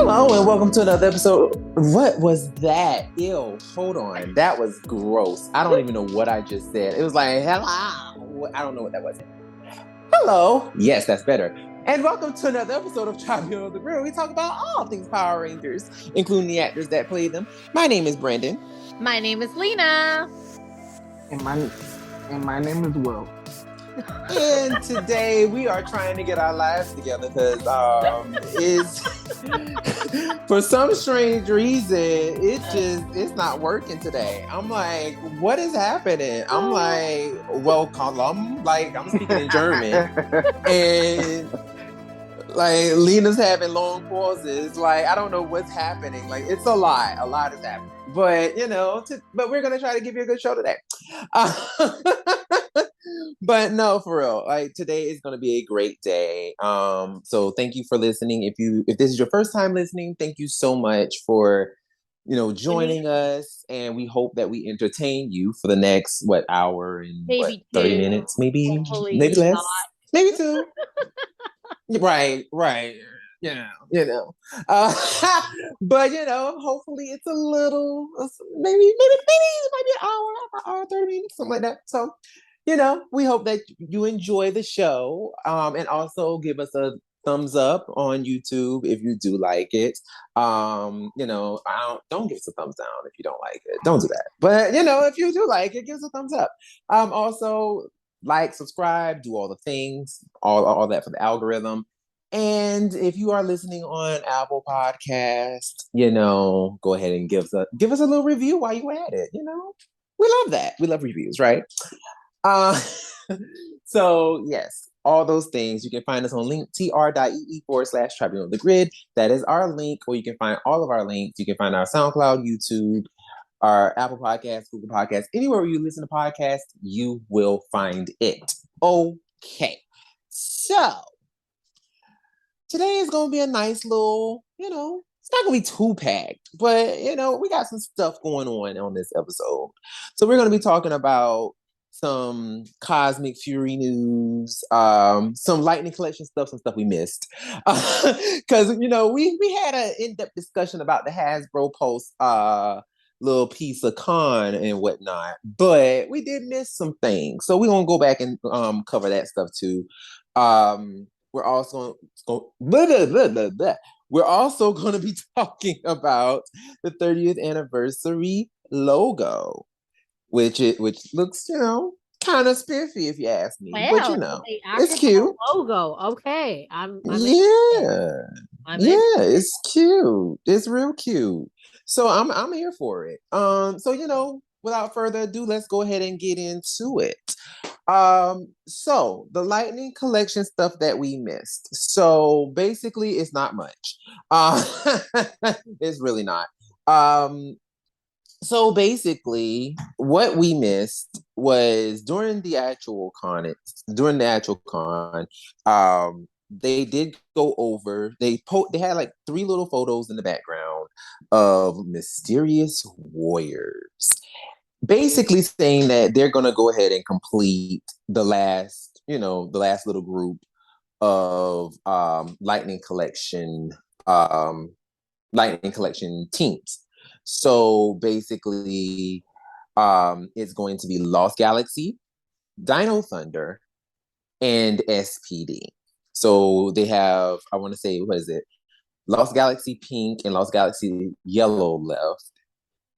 Hello and welcome to another episode. What was that? Ew, hold on. That was gross. I don't even know what I just said. It was like, hello. I don't know what that was. Hello. Yes, that's better. And welcome to another episode of Tribune of the Grill. We talk about all things Power Rangers, including the actors that play them. My name is Brandon. My name is Lena. And my name is Will. And today we are trying to get our lives together because for some strange reason it's not working today. I'm like, what is happening? I'm like, well, Colum, like I'm speaking in German, and like Lena's having long pauses. Like I don't know what's happening. Like it's a lot is happening. But but we're gonna try to give you a good show today. But no, for real, like today is going to be a great day. So thank you for listening. If this is your first time listening, thank you so much for joining us, and we hope that we entertain you for the next hour and 30 minutes, maybe less, not. Maybe 2. right. But hopefully it's a little, maybe it might be an hour, 30 minutes, something like that. So we hope that you enjoy the show, and also give us a thumbs up on YouTube if you do like it. Don't give us a thumbs down if you don't like it. Don't do that. But if you do like it, give us a thumbs up. Also like, subscribe, do all the things, all that for the algorithm. And if you are listening on Apple Podcast, go ahead and give us a little review while you at it. We love that. We love reviews, right? So yes, all those things. You can find us on linktr.ee/Tribune of the Grid. That is our link, or you can find all of our links. You can find our SoundCloud, YouTube, our Apple Podcasts, Google Podcasts, anywhere where you listen to podcasts, you will find it. Okay. So today is going to be a nice little, it's not going to be too packed, but we got some stuff going on this episode. So we're going to be talking about some Cosmic Fury news, some Lightning Collection stuff, some stuff we missed. Because, we had an in-depth discussion about the Hasbro Pulse little piece of con and whatnot, but we did miss some things. So we're going to go back and cover that stuff too. We're also We're also going to be talking about the 30th anniversary logo, which looks, kind of spiffy if you ask me. Well, but it's cute. Logo, okay. It's cute. It's real cute. So I'm here for it. So without further ado, let's go ahead and get into it. So the Lightning Collection stuff that we missed. So basically, it's not much. It's really not. So basically, what we missed was during the actual con, they did go over. They had like 3 little photos in the background of mysterious warriors, basically saying that they're gonna go ahead and complete the last little group of Lightning Collection teams. So basically, it's going to be Lost Galaxy, Dino Thunder, and SPD. So they have, I want to say, what is it? Lost Galaxy Pink and Lost Galaxy Yellow left.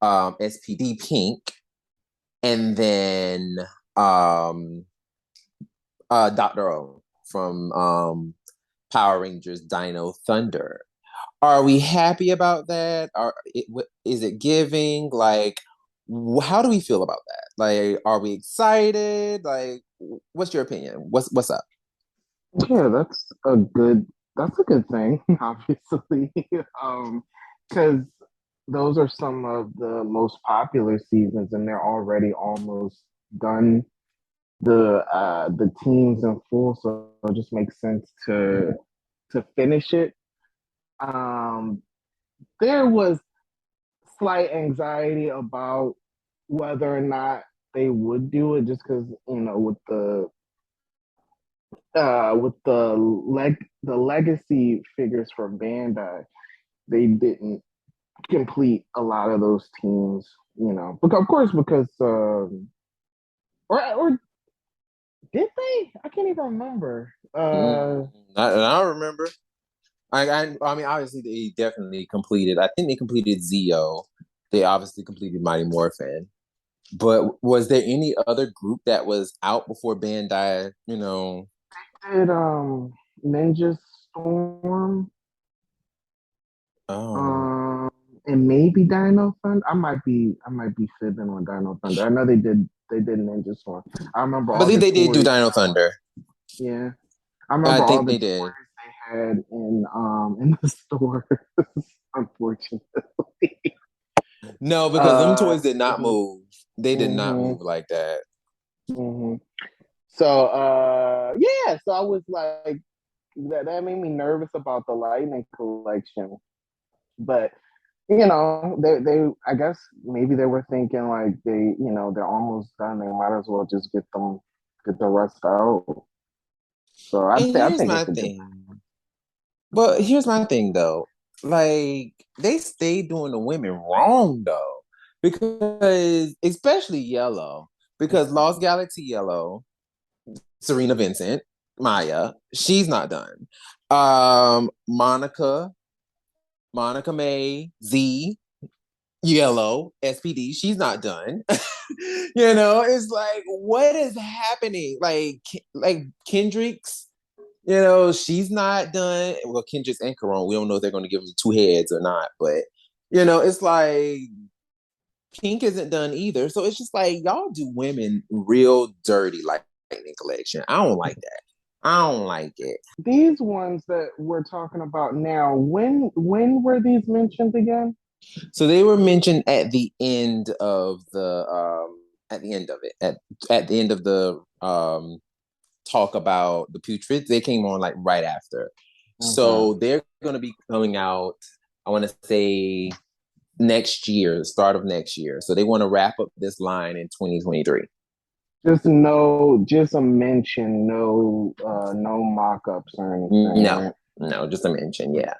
SPD Pink, and then Dr. O from Power Rangers Dino Thunder. Are we happy about that? Is it giving? Like, how do we feel about that? Like, are we excited? Like, what's your opinion? What's up? Yeah, that's a good thing, obviously. Because those are some of the most popular seasons, and they're already almost done the teams in full, so it just makes sense to finish it. There was slight anxiety about whether or not they would do it, just because with the legacy figures from Bandai, they didn't complete a lot of those teams, because of course because or did they? I can't even remember. I don't remember. I mean, obviously they definitely completed. I think they completed Zeo. They obviously completed Mighty Morphin. But was there any other group that was out before Bandai? Did Ninja Storm, Oh, um, and maybe Dino Thunder. I might be fibbing on Dino Thunder. I know they did Ninja Storm. I remember I all believe the they did do toys. Dino Thunder. Yeah, I I remember all think the they toys did. they had in the store. Unfortunately. No, because them Uh, toys did not mhm, move. They did not mhm, move like that. mhm. So yeah, so I was like that made me nervous about the Lightning collection. But they I guess maybe they were thinking like they're almost done. They might as well just get the rest out. So And I here's think my it's a good. thing. But here's my thing though. Like they stayed doing the women wrong though. Because especially Yellow. Because Lost Galaxy Yellow, Serena Vincent, Maya, she's not done. Monica May, Z, Yellow, SPD, she's not done. It's like, what is happening? Like Kendrick's, she's not done. Well, Kendrick's and Caron, we don't know if they're going to give them two heads or not, but it's like Pink isn't done either. So it's just like y'all do women real dirty, like Lightning Collection. I don't like that. I don't like it. These ones that we're talking about now, when were these mentioned again? So they were mentioned at the end of the at the end of it at the end of the talk about the putrids. They came on like right after. Okay. So they're going to be coming out. I want to say next year, the start of next year. So they want to wrap up this line in 2023. Just a mention, no mock-ups or anything, No, right? no, just a mention, yeah.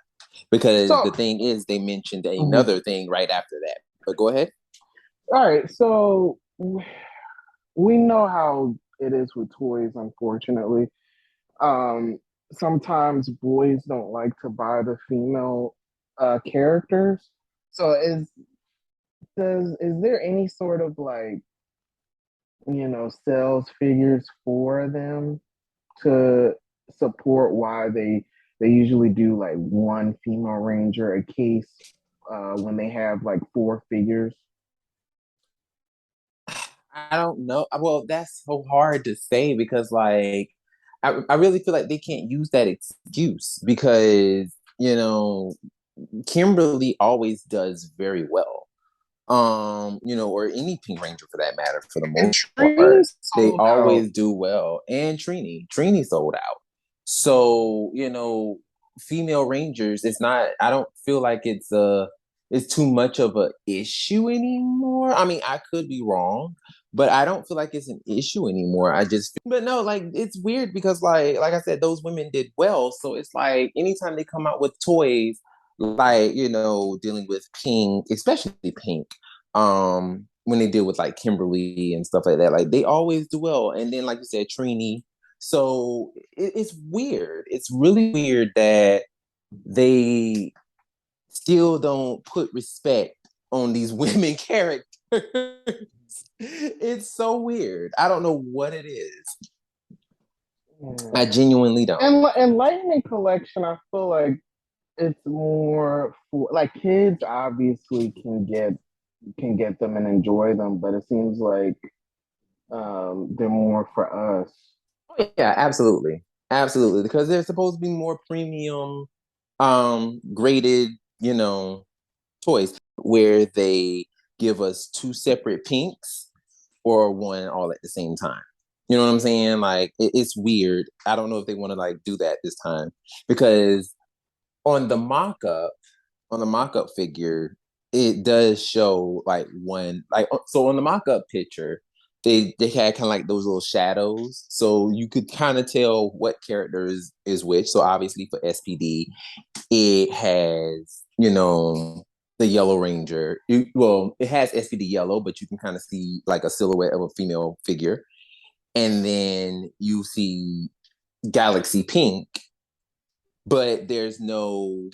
Because So, the thing is, they mentioned mhm. another thing right after that. But go ahead. All right, so we know how it is with toys, unfortunately. Um, Sometimes boys don't like to buy the female characters. So is there any sort of like, sales figures for them to support why they usually do like one female ranger a case when they have like four figures? I don't know. Well, that's so hard to say because, like, I really feel like they can't use that excuse because, Kimberly always does very well. Or any Pink Ranger for that matter, for the And most part. Trini They sold out. always do well. And Trini. Trini sold out. So, female Rangers, I don't feel like it's too much of a issue anymore. I mean, I could be wrong, but I don't feel like it's an issue anymore. But no, like it's weird because like I said, those women did well. So it's like anytime they come out with toys, like, dealing with Pink, especially Pink, when they deal with like Kimberly and stuff like that, like they always do well. And then like you said, Trini. So it's weird. It's really weird that they still don't put respect on these women characters. It's so weird. I don't know what it is. I Yeah. genuinely don't. And Lightning Collection, I feel like it's more for like kids. Obviously, can get them and enjoy them, but it seems like they're more for us. Yeah, absolutely. Absolutely. Because they're supposed to be more premium, graded, toys where they give us two separate pinks or one all at the same time. You know what I'm saying? Like it's weird. I don't know if they want to like do that this time because on the mock-up, on the mock-up figure, it does show like one like so on the mock-up picture, they had kind of like those little shadows. So you could kind of tell what character is which. So obviously for SPD, it has the Yellow Ranger. It has SPD Yellow, but you can kind of see like a silhouette of a female figure. And then you see Galaxy Pink, but there's no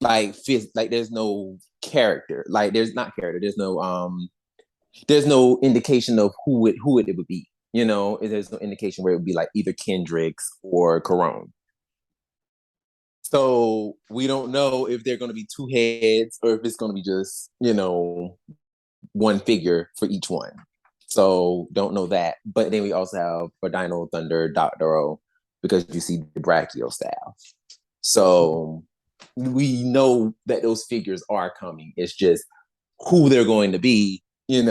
there's no character. Like there's not character. There's no indication of who it would be. There's no indication where it would be like either Kendricks or Corone. So we don't know if they're going to be two heads or if it's going to be just, one figure for each one. So don't know that. But then we also have for Dino Thunder, Dr. O, because you see the Brachio staff. So we know that those figures are coming. It's just who they're going to be, in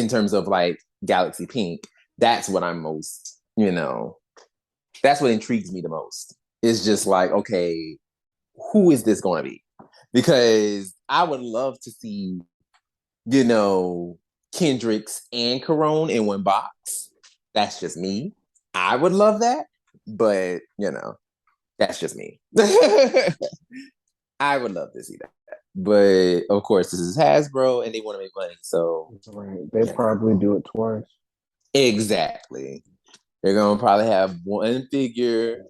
terms of like Galaxy Pink. That's what I'm most, that's what intrigues me the most. It's just like, okay, who is this going to be? Because I would love to see, Kendricks and Corone in one box. That's just me. I would love that, but that's just me. I would love to see that. But of course, this is Hasbro and they want to make money. So right. They probably do it twice. Exactly. They're going to probably have one figure,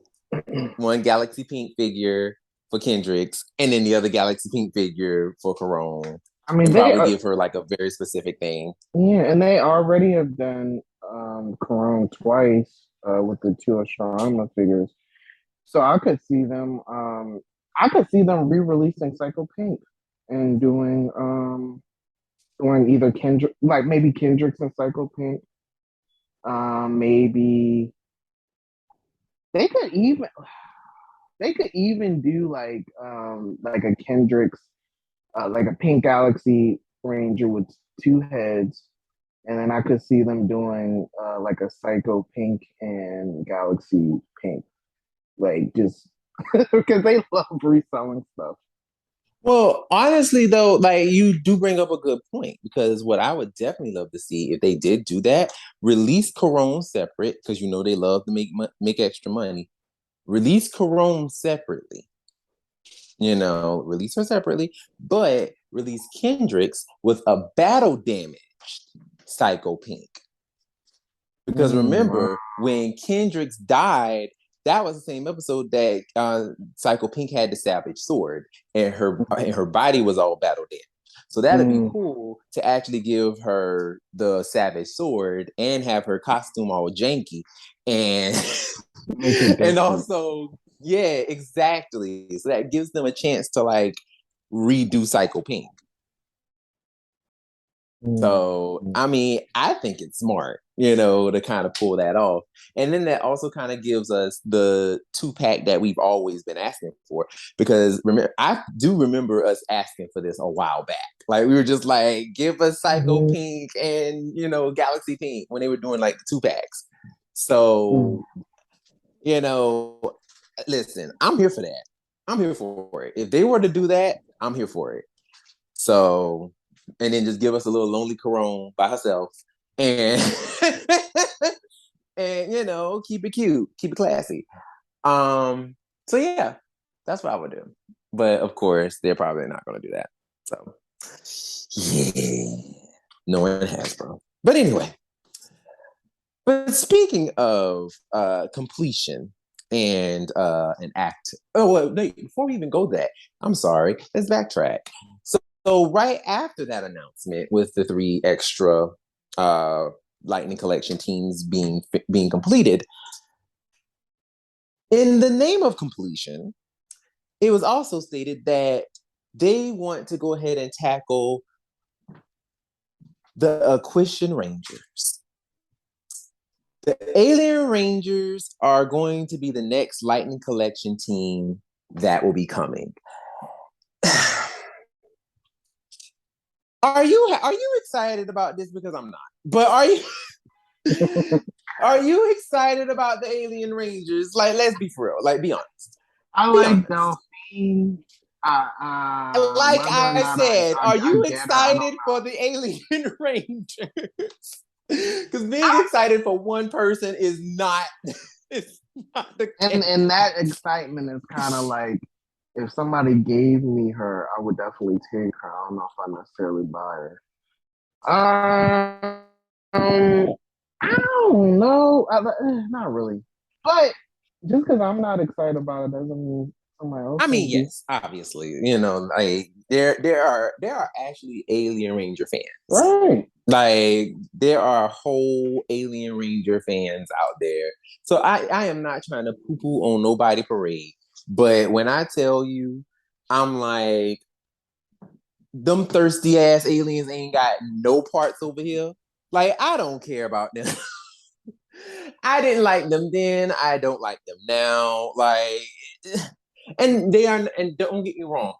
one Galaxy Pink figure for Kendricks, and then the other Galaxy Pink figure for Corone. I mean, and probably give her like a very specific thing. Yeah, and they already have done Corone twice with the two Asharama figures. So I could see them re-releasing Psycho Pink and doing either Kendrick, like maybe Kendricks and Psycho Pink. Maybe they could even do like a Kendricks, like a Pink Galaxy Ranger with two heads, and then I could see them doing like a Psycho Pink and Galaxy Pink, like just because they love reselling stuff. Well, honestly, though, like you do bring up a good point, because what I would definitely love to see if they did do that, release Corone separate, because they love to make extra money. Release Corone separately, release her separately, but release Kendricks with a battle damaged Psycho Pink. Because remember, when Kendricks died, that was the same episode that Psycho Pink had the Savage Sword, and her body was all battle damaged. So that'd be cool to actually give her the Savage Sword and have her costume all janky, and and also, yeah, exactly. So that gives them a chance to like redo Psycho Pink. So, I mean, I think it's smart, to kind of pull that off. And then that also kind of gives us the 2-pack that we've always been asking for. Because I do remember us asking for this a while back. Like, we were just like, give us Psycho Pink and, Galaxy Pink when they were doing like the 2-packs. So, listen, I'm here for that. I'm here for it. If they were to do that, I'm here for it. So, and then just give us a little lonely Corone by herself, and and keep it cute, keep it classy. So yeah, that's what I would do. But of course, they're probably not going to do that. So yeah, no one has, bro. But anyway, but speaking of completion and an act. Oh well, no, before we even go that, I'm sorry. Let's backtrack. So right after that announcement, with the 3 extra Lightning Collection teams being completed, in the name of completion, it was also stated that they want to go ahead and tackle the Aquitian Rangers. The Alien Rangers are going to be the next Lightning Collection team that will be coming. Are you excited about this? Because I'm not. But are you are you excited about the Alien Rangers? Like, let's be for real. Like, be honest. I like Delphine. Like I said, are you excited for the Alien Rangers? Because being excited for one person is not. It's not the case. And that excitement is kind of like if somebody gave me her, I would definitely take her. I don't know if I necessarily buy her. Um, I don't know. Not really. But just because I'm not excited about it doesn't mean somebody else I mean, won't be. yes, obviously, like there are actually Alien Ranger fans. Right. Like there are whole Alien Ranger fans out there. So I am not trying to poo poo on nobody parade, but when I tell you, I'm like them thirsty ass aliens ain't got no parts over here. Like I don't care about them. I didn't like them then. I don't like them now. Like, and they are. And don't get me wrong,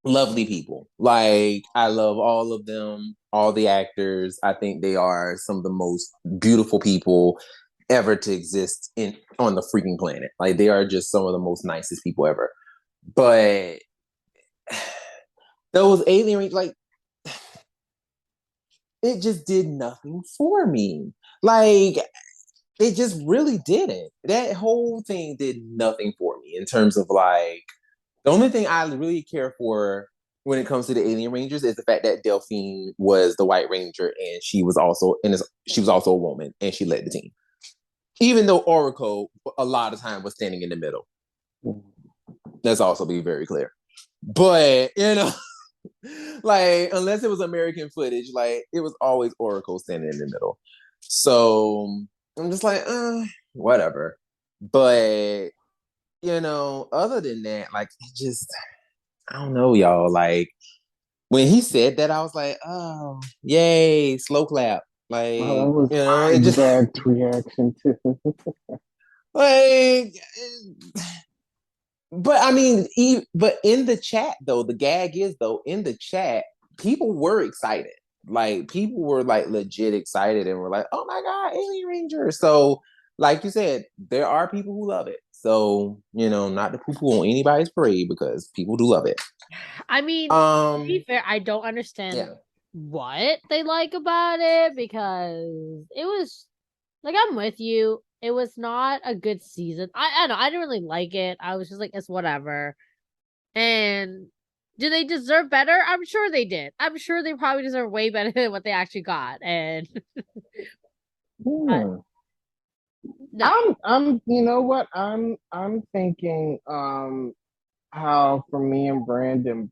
lovely people. Like I love all of them, all the actors. I think they are some of the most beautiful people ever to exist in on the freaking planet. Like they are just some of the most nicest people ever. But those alien, like it just did nothing for me. Like it just really didn't. That whole thing did nothing for me in terms of like the only thing I really care for when it comes to the Alien Rangers is the fact that Delphine was the White Ranger and she was also a woman and she led the team. Even though Oracle a lot of time was standing in the middle. Let's also be very clear. But like unless it was American footage, like it was always Oracle standing in the middle. So I'm just like, whatever. But other than that, like it just I don't know, y'all. Like when he said that, I was like, oh, yay, slow clap. Well, that Like, was my it just exact reaction too. like but I mean, but in the chat though, the gag is though, in the chat, people were excited. Like people were like legit excited and were like, oh my God, Alien Ranger. So, like you said, there are people who love it. So, not to poo-poo on anybody's parade because people do love it. I mean, to be fair, I don't understand Yeah. what they like about it because it was like I'm with you. It was not a good season. I don't know. I didn't really like it. I was just like, it's whatever. And do they deserve better? I'm sure they did. I'm sure they probably deserve way better than what they actually got. And Yeah. no, You know what? I'm thinking, how for me and Brandon,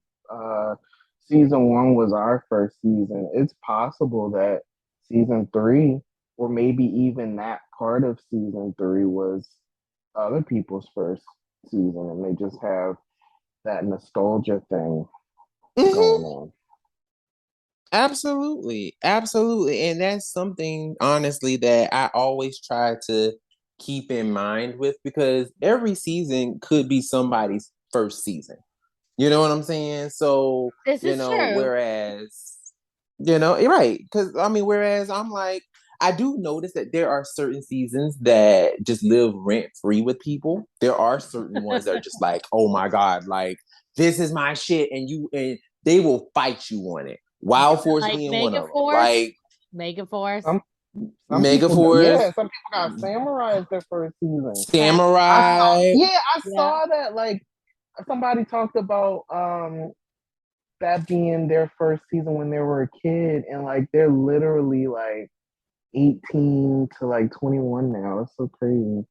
season one was our first season. It's possible that season three, or maybe even that part of season three, was other people's first season, and they just have that nostalgia thing going Mm-hmm. on. Absolutely. Absolutely. And that's something, honestly, that I always try to keep in mind with because every season could be somebody's first season. You know what I'm saying? So, this is true. whereas, you're right. Because, I mean, whereas I'm like, I do notice that there are certain seasons that just live rent free with people. There are certain ones that are just like, oh my God, like, this is my shit. And they will fight you on it. Wild Force Like being one Mega of them. Force. Like, Mega Force. Some some Mega people, yeah, Force, some people got Samurai as their first season. I saw, Samurai. yeah, I Yeah. saw that. Like somebody talked about that being their first season when they were a kid, and like they're literally like 18 to like 21 now. It's so crazy.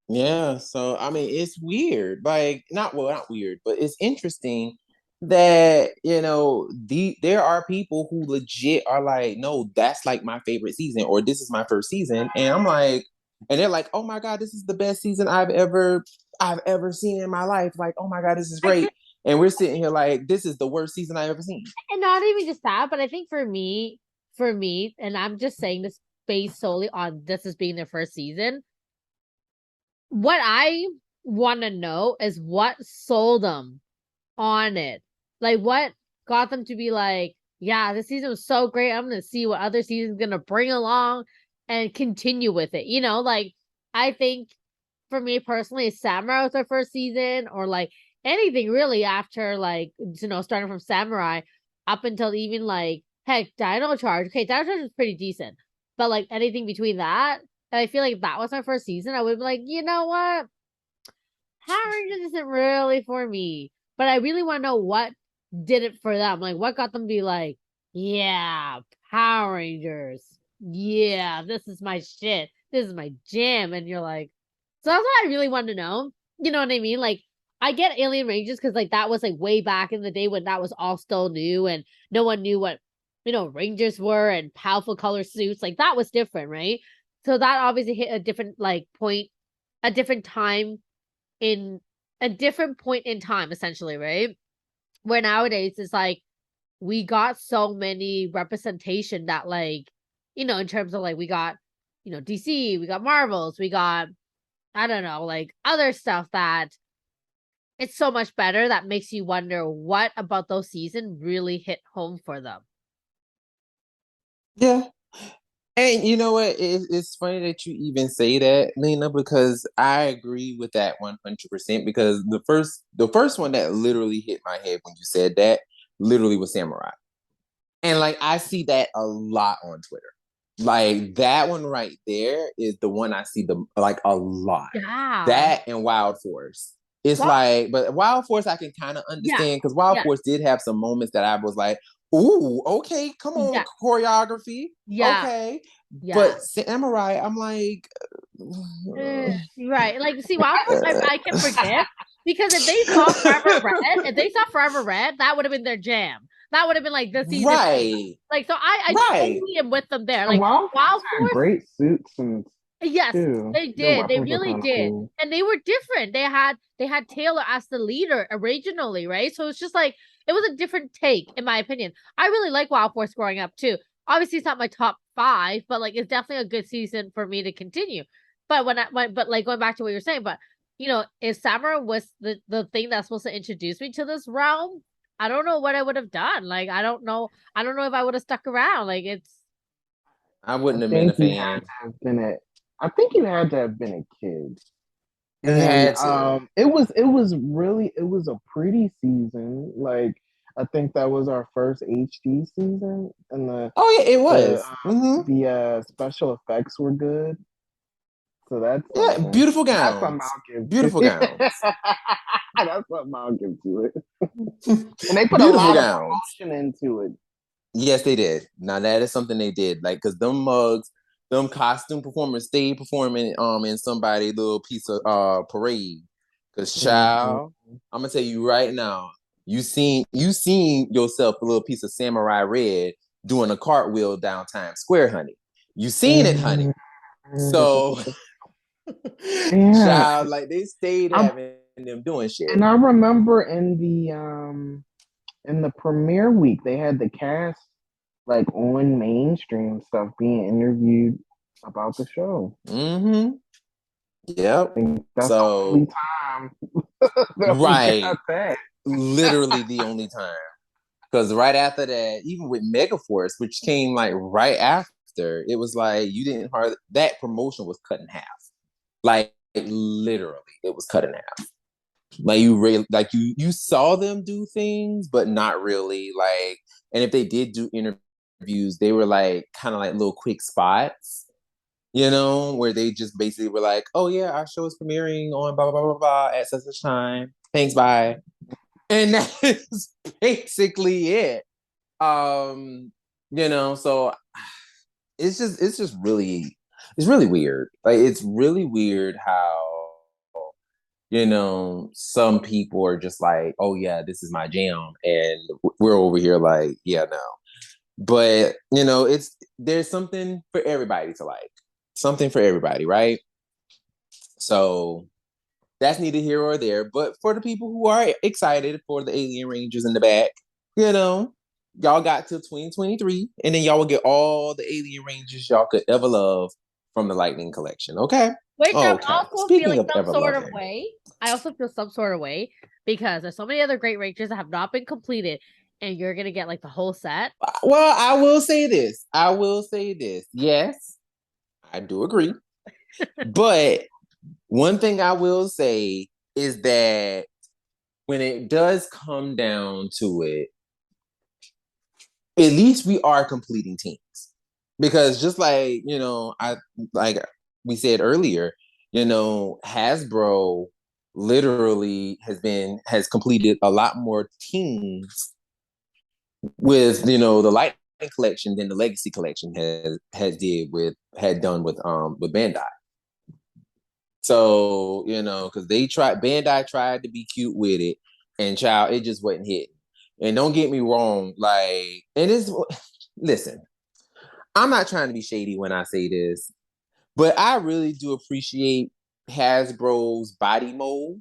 Yeah, so I mean it's weird. Like not weird, but it's interesting that, there are people who legit are like, no, that's like my favorite season, or this is my first season. And I'm like, and they're like, oh my God, this is the best season I've ever seen in my life. Like, oh my God, this is I think, great. And we're sitting here like, this is the worst season I've ever seen. and not even just that, but I think for me, and I'm just saying this based solely on this as being their first season. What I want to know is what sold them on it. Like what got them to be like, yeah, this season was so great. I'm gonna see what other season's gonna bring along and continue with it. Like I think for me personally, Samurai was their first season, or like anything really after like starting from Samurai up until even like heck, Dino Charge. Okay, Dino Charge is pretty decent. But like anything between that, and I feel like that was my first season, I would be like, you know what? Power Rangers isn't really for me, but I really want to know what did it for them. Like, what got them to be like, yeah, Power Rangers. Yeah, this is my shit. This is my jam. And you're like, so that's what I really want to know. You know what I mean? Like, I get Alien Rangers because, like, that was like way back in the day when that was all still new and no one knew what, Rangers were and powerful color suits. Like, that was different, right? So that obviously hit a different, like, point, a different time in a different point in time, essentially, right? Where nowadays it's like we got so many representation that, like, in terms of like we got, DC, we got Marvels, we got, I don't know, like other stuff that it's so much better that makes you wonder what about those seasons really hit home for them. Yeah. And you know what? It's funny that you even say that, Lena, because I agree with that 100%. Because the first one that literally hit my head when you said that literally was Samurai, and like I see that a lot on Twitter. Like that one right there is the one I see the like a lot. Yeah. That and Wild Force. It's Well, like, but Wild Force I can kind of yeah. understand because Wild Yeah. Force did have some moments that I was like, ooh, okay, come on, Yeah. choreography. Yeah. Okay. Yeah. But Samurai, I'm like, Right. Like, see, Wild Force, I can forgive because if they saw Forever Red, that would have been their jam. That would have been like the season. right, Like, so I right. totally am with them there. And Like, Wild Force Wild had Force, great suits and yes, too. they Their did. They weapons were really kind of did. cool. And they were different. They had Taylor as the leader originally, right? So it's just like it was a different take, in my opinion. I really like Wild Force growing up too. Obviously, it's not my top five, but like it's definitely a good season for me to continue. But but like going back to what you're saying, but if Samurai was the thing that's supposed to introduce me to this realm, I don't know what I would have done. Like I don't know. I don't know if I would have stuck around. Like it's I I wouldn't have been a think you had fan. to have been a. I think you had to have been a kid. You And had to. it was a pretty season. Like I think that was our first HD season, and Oh yeah, it the was. special effects were good. So that's Yeah, something. beautiful That's something gowns. I'll give to Beautiful gowns. That's something I'll give to it. And they put a Beautiful lot of gowns. promotion into it. Yes, they did. Now that is something they did. Like, cause them mugs, them costume performers stayed performing in somebody little piece of parade. Cause Mhm. child, I'm gonna tell you right now, you seen yourself a little piece of Samurai Red doing a cartwheel down Times Square, honey. You seen it, honey. Mhm. So Yeah. child, like they stayed I, having them doing shit. and I remember in the premiere week they had the cast like on mainstream stuff being interviewed about the show. Mm-hmm. Yep. I think that's the only So time that we got right. that. Literally the only time. Because right after that, even with Megaforce, which came like right after, it was like you didn't hardly that promotion was cut in half. Like literally, it was cut in half. Like you saw them do things, but not really. Like, and if they did do interviews, they were like kind of like little quick spots, where they just basically were like, "Oh yeah, our show is premiering on blah blah blah blah blah at such a time. Thanks, bye." And that is basically it. So it's just really it's really weird. Like it's really weird how some people are just like, oh yeah, this is my jam, and we're over here like, yeah, no. But there's something for everybody to like, something for everybody, right? So that's neither here or there. But for the people who are excited for the Alien Rangers in the back, you know, y'all got till 2023, and then y'all will get all the Alien Rangers y'all could ever love from the Lightning Collection. Okay. which I'm Okay. also Speaking feeling of some ever sort of loving. way. I also feel some sort of way because there's so many other great Rangers that have not been completed, and you're gonna get like the whole set. Well, I will say this. I will say this. Yes, I do agree. But one thing I will say is that when it does come down to it, at least we are completing teams. Because just like, I like we said earlier, Hasbro literally has completed a lot more teams with the Lightning collection than the Legacy collection had done with Bandai. So, because Bandai tried to be cute with it, and child, it just wasn't hitting. And don't get me wrong, like, listen, I'm not trying to be shady when I say this, but I really do appreciate Hasbro's body mold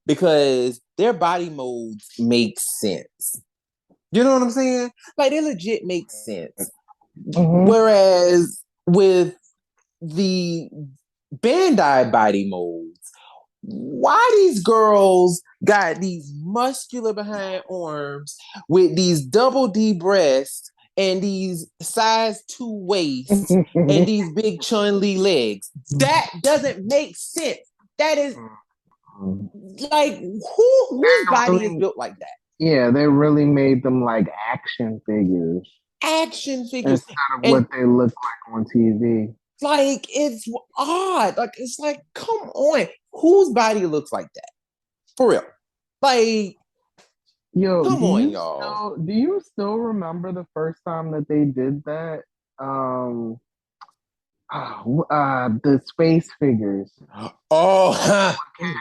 because their body molds make sense. You know what I'm saying? Like, they legit make sense. Mm-hmm. Whereas with the Bandai body molds, why these girls got these muscular behind arms with these double D breasts and these size 2 waists and these big Chun-Li legs? That doesn't make sense. That is like whose body is built like that? Yeah, they really made them like action figures. Action figures. Instead of And what they look like on TV. like, it's odd. Like, it's like, come on. Whose body looks like that? For real. Like, Yo, come on, y'all. do you still remember the first time that they did that? Um, the space figures. Oh,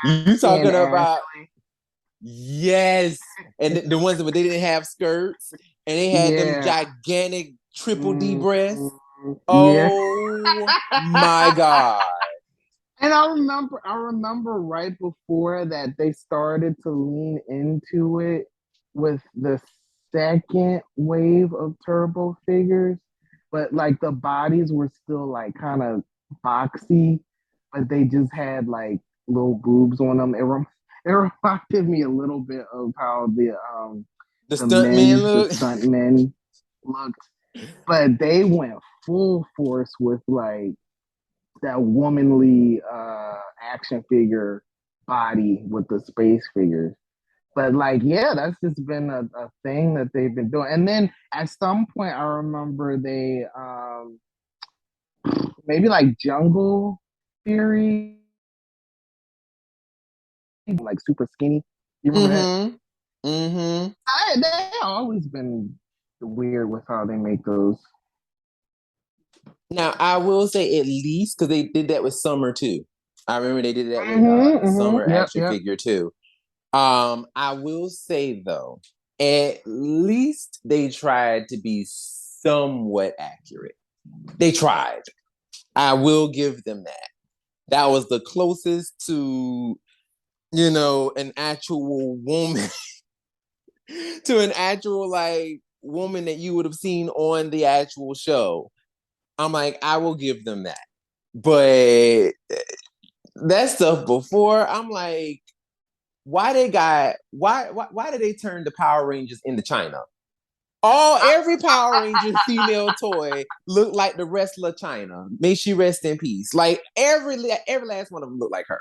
you talking And about Ashley. yes. And the ones that they didn't have skirts and they had them Yeah. gigantic triple D breasts. Yeah. Oh my God. And I remember right before that they started to lean into it with the second wave of turbo figures, but like the bodies were still like kind of boxy, but they just had like little boobs on them. It reminded me a little bit of how The stuntman look. the stuntmen looked, but they went full force with like that womanly action figure body with the space figures. But like, yeah, that's just been a thing that they've been doing. And then at some point, I remember they maybe like Jungle Theory, like super skinny. You remember that? Mm-hmm. Mm-hmm. They always been weird with how they make those. Now, I will say at least because they did that with Summer too. I remember they did that with Summer Yep, action yep. figure too. I will say though, at least they tried to be somewhat accurate. They tried. I will give them that. That was the closest to, an actual woman, to an actual like woman that you would have seen on the actual show. I'm like, I will give them that. But that stuff before, I'm like, why did they turn the Power Rangers into China? Every Power Ranger female toy looked like the wrestler China. May she rest in peace. Like every last one of them looked like her.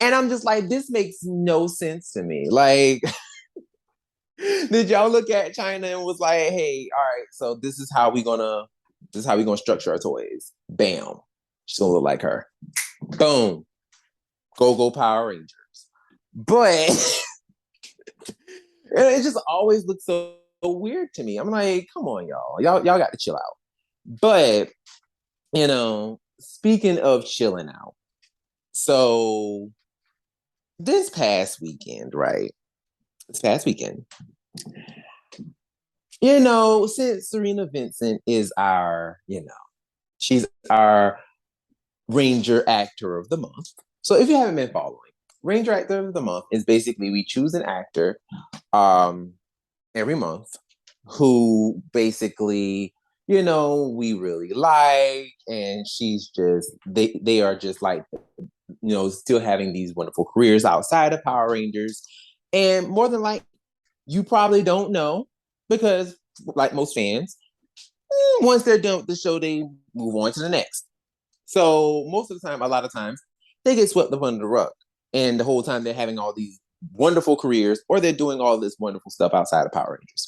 And I'm just like, this makes no sense to me. Like, did y'all look at China and was like, hey, all right, so this is how we gonna structure our toys. Bam. She's gonna look like her. Boom. Go Power Rangers. But it just always looks so weird to me. I'm like, come on, y'all got to chill out. But speaking of chilling out, so this past weekend, right? This past weekend, since Serena Vincent is she's our Ranger Actor of the Month. So if you haven't been following, Ranger Actor of the Month is basically we choose an actor every month who basically, we really like, and they are just like, still having these wonderful careers outside of Power Rangers. And more than like, you probably don't know because, like most fans, once they're done with the show, they move on to the next. So most of the time, a lot of times, they get swept up under the rug. And the whole time they're having all these wonderful careers or they're doing all this wonderful stuff outside of Power Rangers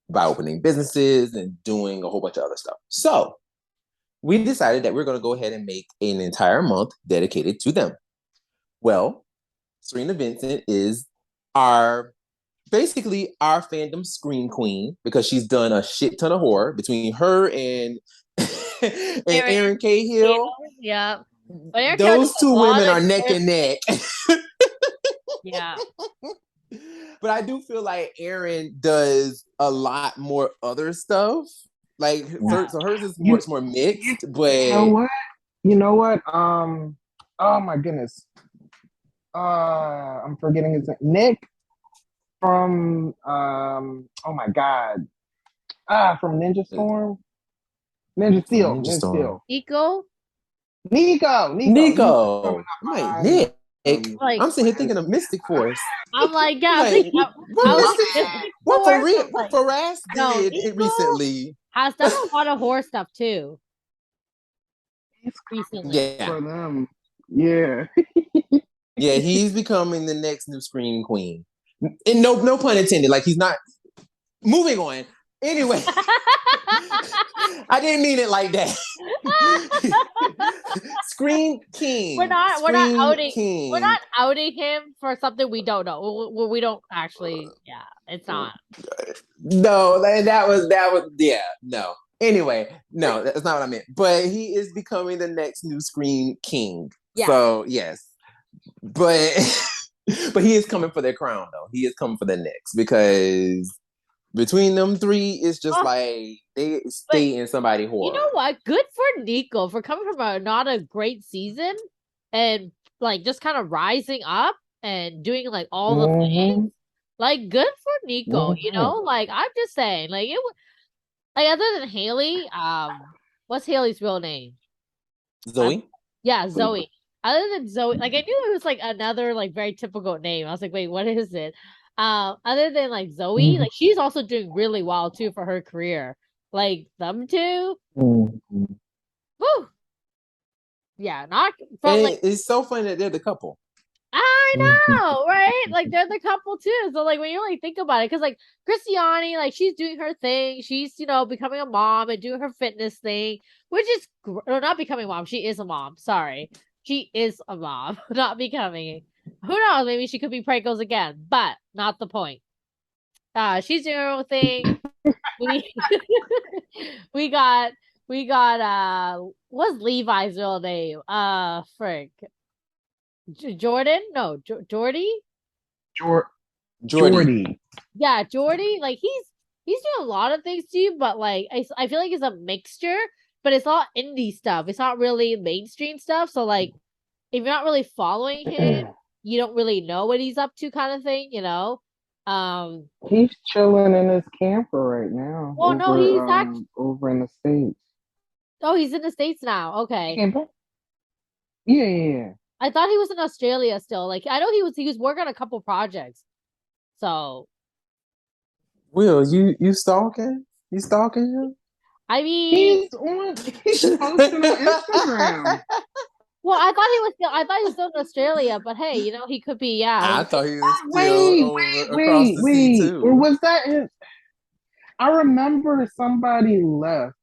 by opening businesses and doing a whole bunch of other stuff. So we decided that we're going to go ahead and make an entire month dedicated to them. Well, Serena Vincent is our basically our fandom scream queen because she's done a shit ton of horror between her and and Aaron Cahill. Yeah. But Those two women are neck and neck. Yeah. But I do feel like Aaron does a lot more other stuff. Like so hers is much more mixed, but you know what? Oh my goodness. I'm forgetting his name. Nick from oh my god. From Ninja Storm. Ninja Steel. Ninja Ninja Storm. Steel. Nico. Nico. I'm like, Nick. Like, I'm sitting here thinking of Mystic Force. I'm like, yeah, like, what Faraz did Nico recently has done a lot of horror stuff too. Recently. Yeah. For them. Yeah. Yeah, he's becoming the next new Scream Queen. And no pun intended. Like he's not moving on. Anyway. I didn't mean it like that. Scream King. We're not outing him for something we don't know. We don't actually. Yeah, it's not. No, that was yeah, no. Anyway, no, that's not what I meant. But he is becoming the next new Scream King. Yeah. So yes, but he is coming for their crown though. He is coming for the next because between them three, it's just like they stay in somebody's horror. You know what? Good for Nico for coming from not a great season and like just kind of rising up and doing like all the things. Like good for Nico, you know? Like I'm just saying, like it was like other than Haley, what's Haley's real name? Zoe? Yeah, Zoe. Other than Zoe, like I knew it was like another like very typical name. I was like, wait, what is it? Other than like Zoe, like she's also doing really well too for her career. Like them two. Woo! Yeah, not from like it's so funny that they're the couple. I know, right? Like they're the couple too. So like when you like think about it, because like Christiani, like she's doing her thing. She's becoming a mom and doing her fitness thing, which is not becoming a mom. She is a mom. Sorry, she is a mom, not becoming. Who knows? Maybe she could be pregos again, but not the point. She's doing her own thing. we got what's Levi's real name? Frick. Jordan? No, Jordy? Jordy. Yeah, Jordy. Like he's doing a lot of things too, but like I feel like it's a mixture, but it's all indie stuff. It's not really mainstream stuff. So like if you're not really following him, you don't really know what he's up to, kind of thing, you know. He's chilling in his camper right now. Well, no, he's actually over in the States. Oh, he's in the States now. Okay. Yeah. I thought he was in Australia still. Like I know he was working on a couple projects. So Will, you stalking? You stalking him? I mean he's posting on Instagram. Well, I thought he was still in Australia, but hey, he could be, yeah. I thought he was still across the sea too. Or was that his? I remember somebody left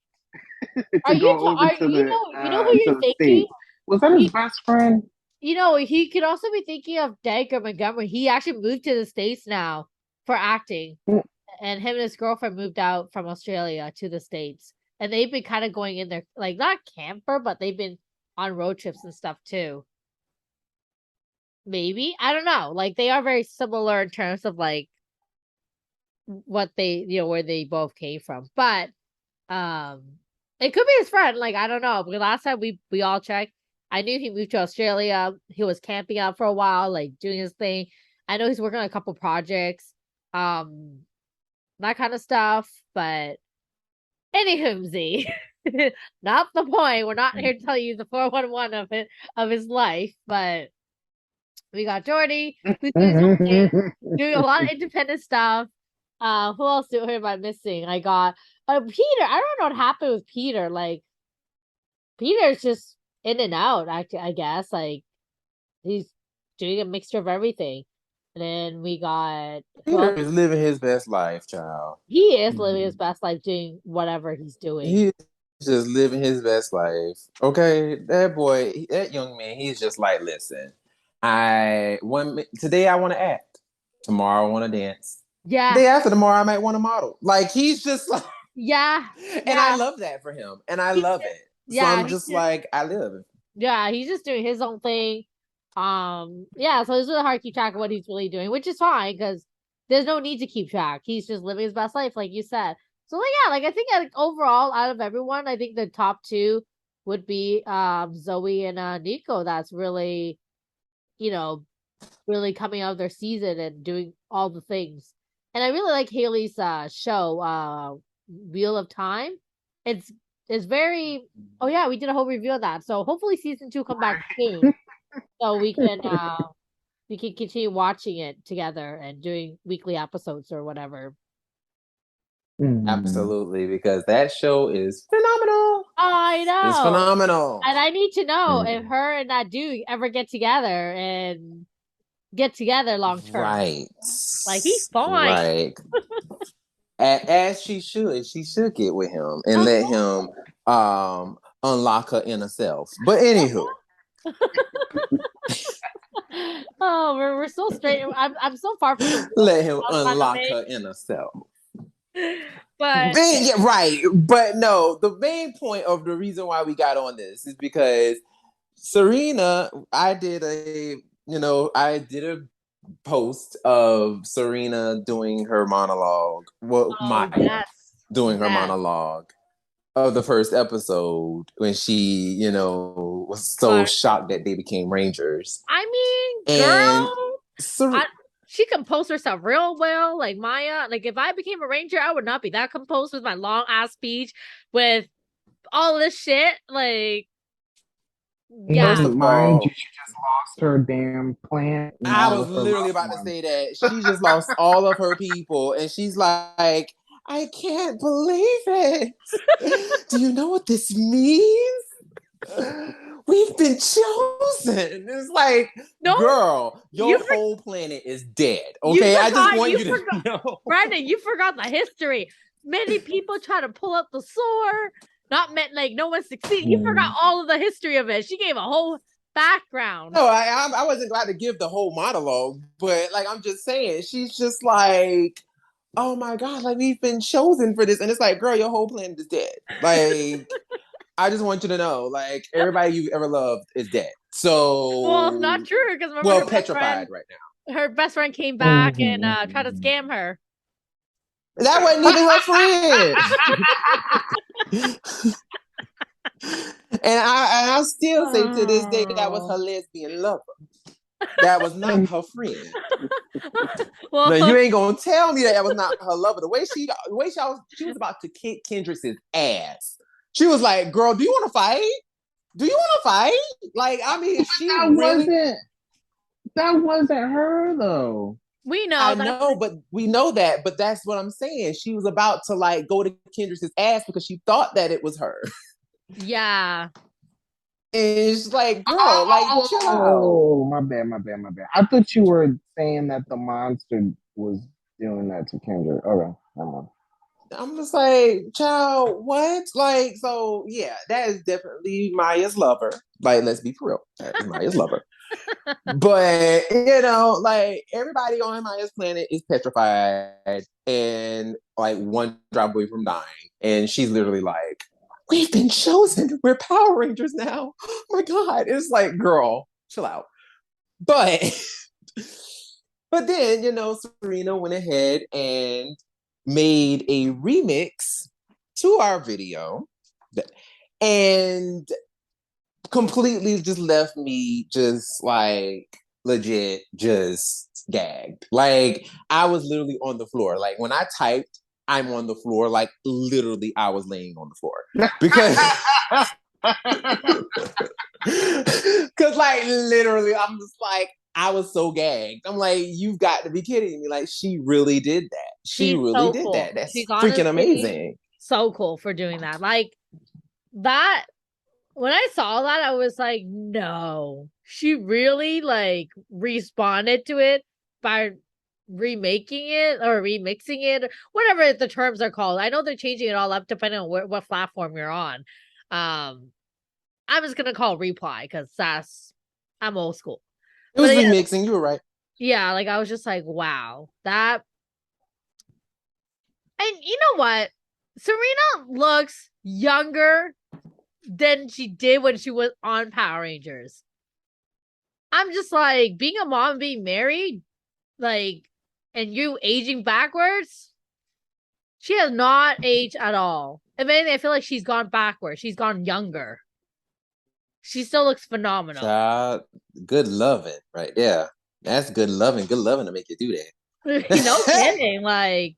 to go over to you know who you're thinking? States. Was that his best friend? He could also be thinking of Dagger Montgomery. He actually moved to the States now for acting. And him and his girlfriend moved out from Australia to the States. And they've been kind of going in there, like not camper, but they've been on road trips and stuff too. Maybe. I don't know. Like they are very similar in terms of like what they where they both came from. But it could be his friend. Like I don't know. Because last time we all checked, I knew he moved to Australia. He was camping out for a while, like doing his thing. I know he's working on a couple projects. That kind of stuff. But anywho, not the point. We're not here to tell you the 411 of his life, but we got Jordy, who's doing a lot of independent stuff. Who else am I missing? I got Peter. I don't know what happened with Peter. Like Peter's just in and out. I guess like he's doing a mixture of everything. And then we got Peter is living his best life, child. He is living his best life, doing whatever he's doing. He's just living his best life. Okay, that boy, that young man, he's just like, listen, Today I want to act. Tomorrow I want to dance. Yeah. The day after tomorrow I might want to model. Like he's just like, Yeah. and I love that for him, and I love it. So Yeah. I'm just like, I live. Yeah, he's just doing his own thing. Yeah, so it's really hard to keep track of what he's really doing, which is fine because there's no need to keep track. He's just living his best life, like you said. So like yeah, like I think like, overall out of everyone, I think the top two would be Zoe and Nico. That's really, you know, really coming out of their season and doing all the things. And I really like Haley's show, Wheel of Time. It's it's very oh yeah, we did a whole review of that. So hopefully season 2 come back soon so we can continue watching it together and doing weekly episodes or whatever. Mm. Absolutely, because that show is phenomenal. I It's know. phenomenal. And I need to know if Mm. her and that dude ever get together long term. Right. Like he's fine. Right. As she should. She should get with him and let Uh-huh. him unlock her inner self. But anywho. Oh, we're so straight. I'm so far from the real Let him by the unlock way. her inner self. But Yeah, right. But no, the main point of the reason why we got on this is because Serena, I did a post of Serena doing her monologue. Well, oh Maya doing her yes. monologue of the first episode when she, was so But shocked that they became Rangers. I mean, And girl, Ser- she composed herself real well. Like Maya, like if I became a ranger, I would not be that composed with my long ass speech with all this shit. Like, First yeah, of Mind you, all, she just lost her damn plant and I all was of her literally loved about to ones. say that she just lost all of her people, and she's like, I can't believe it. Do you know what this means? We've been chosen. It's like, no, girl, you your whole planet is dead. you Okay, I just forgot, want you you to forgot, know. Brandon, you forgot the history. Many people try to pull up the sword, not meant like no one succeeded. You forgot Mm. all of the history of it. She gave a whole background. No, I wasn't glad to give the whole monologue, but like I'm just saying, she's just like, oh my god, like we've been chosen for this, and it's like, girl, your whole planet is dead. Like, I just want you to know, like everybody you ever loved is dead. Well, So, not true because remember well, petrified right now. her best friend came back and tried to Mhm. scam her. That wasn't even her friend. And I still say to this day that was her lesbian lover. That was not her friend. Well, Now you ain't gonna tell me that was not her lover. The way she was about to kick Kendrick's ass. She was like, "Girl, do you want to fight? Do you want to fight?" Like, I mean, she That really. wasn't that wasn't her though. we know I that's know, but we know that. But that's what I'm saying. She was about to like go to Kendrick's ass because she thought that it was her. yeah. And it's like, girl, like chill out. Oh, my bad, my bad, my bad. I thought you were saying that the monster was doing that to Kendrick. Okay, never mind. I'm just like, child, what? Like, so yeah, that is definitely Maya's lover. Like, let's be for real. That is Maya's lover. But like everybody on Maya's planet is petrified and like one drop away from dying. And she's literally like, we've been chosen. We're Power Rangers now. Oh my God. It's like, girl, chill out. But but then, Serena went ahead and made a remix to our video and completely just left me just like legit just gagged. Like I was literally on the floor. Like when I typed, I'm on the floor. Like literally, I was laying on the floor because because like literally, I'm just like I was so gagged. I'm like, you've got to be kidding me! Like she really did that. She She's really so did cool. that. That's She's freaking honestly amazing. so cool for doing that. Like that when I saw that, I was like, no. She really like responded to it by remaking it or remixing it, whatever the terms are called. I know they're changing it all up depending on what platform you're on. I'm just gonna call reply because I'm old school. It was But yeah, remixing. You were right. yeah, like I was just like, wow, that. And you know what? Serena looks younger than she did when she was on Power Rangers. I'm just like, being a mom, being married, like, and you aging backwards, she has not aged at all. If anything, I feel like she's gone backwards. She's gone younger. She still looks phenomenal. Child, good loving right there. That's good loving. Good loving to make you do No that. kidding. Like,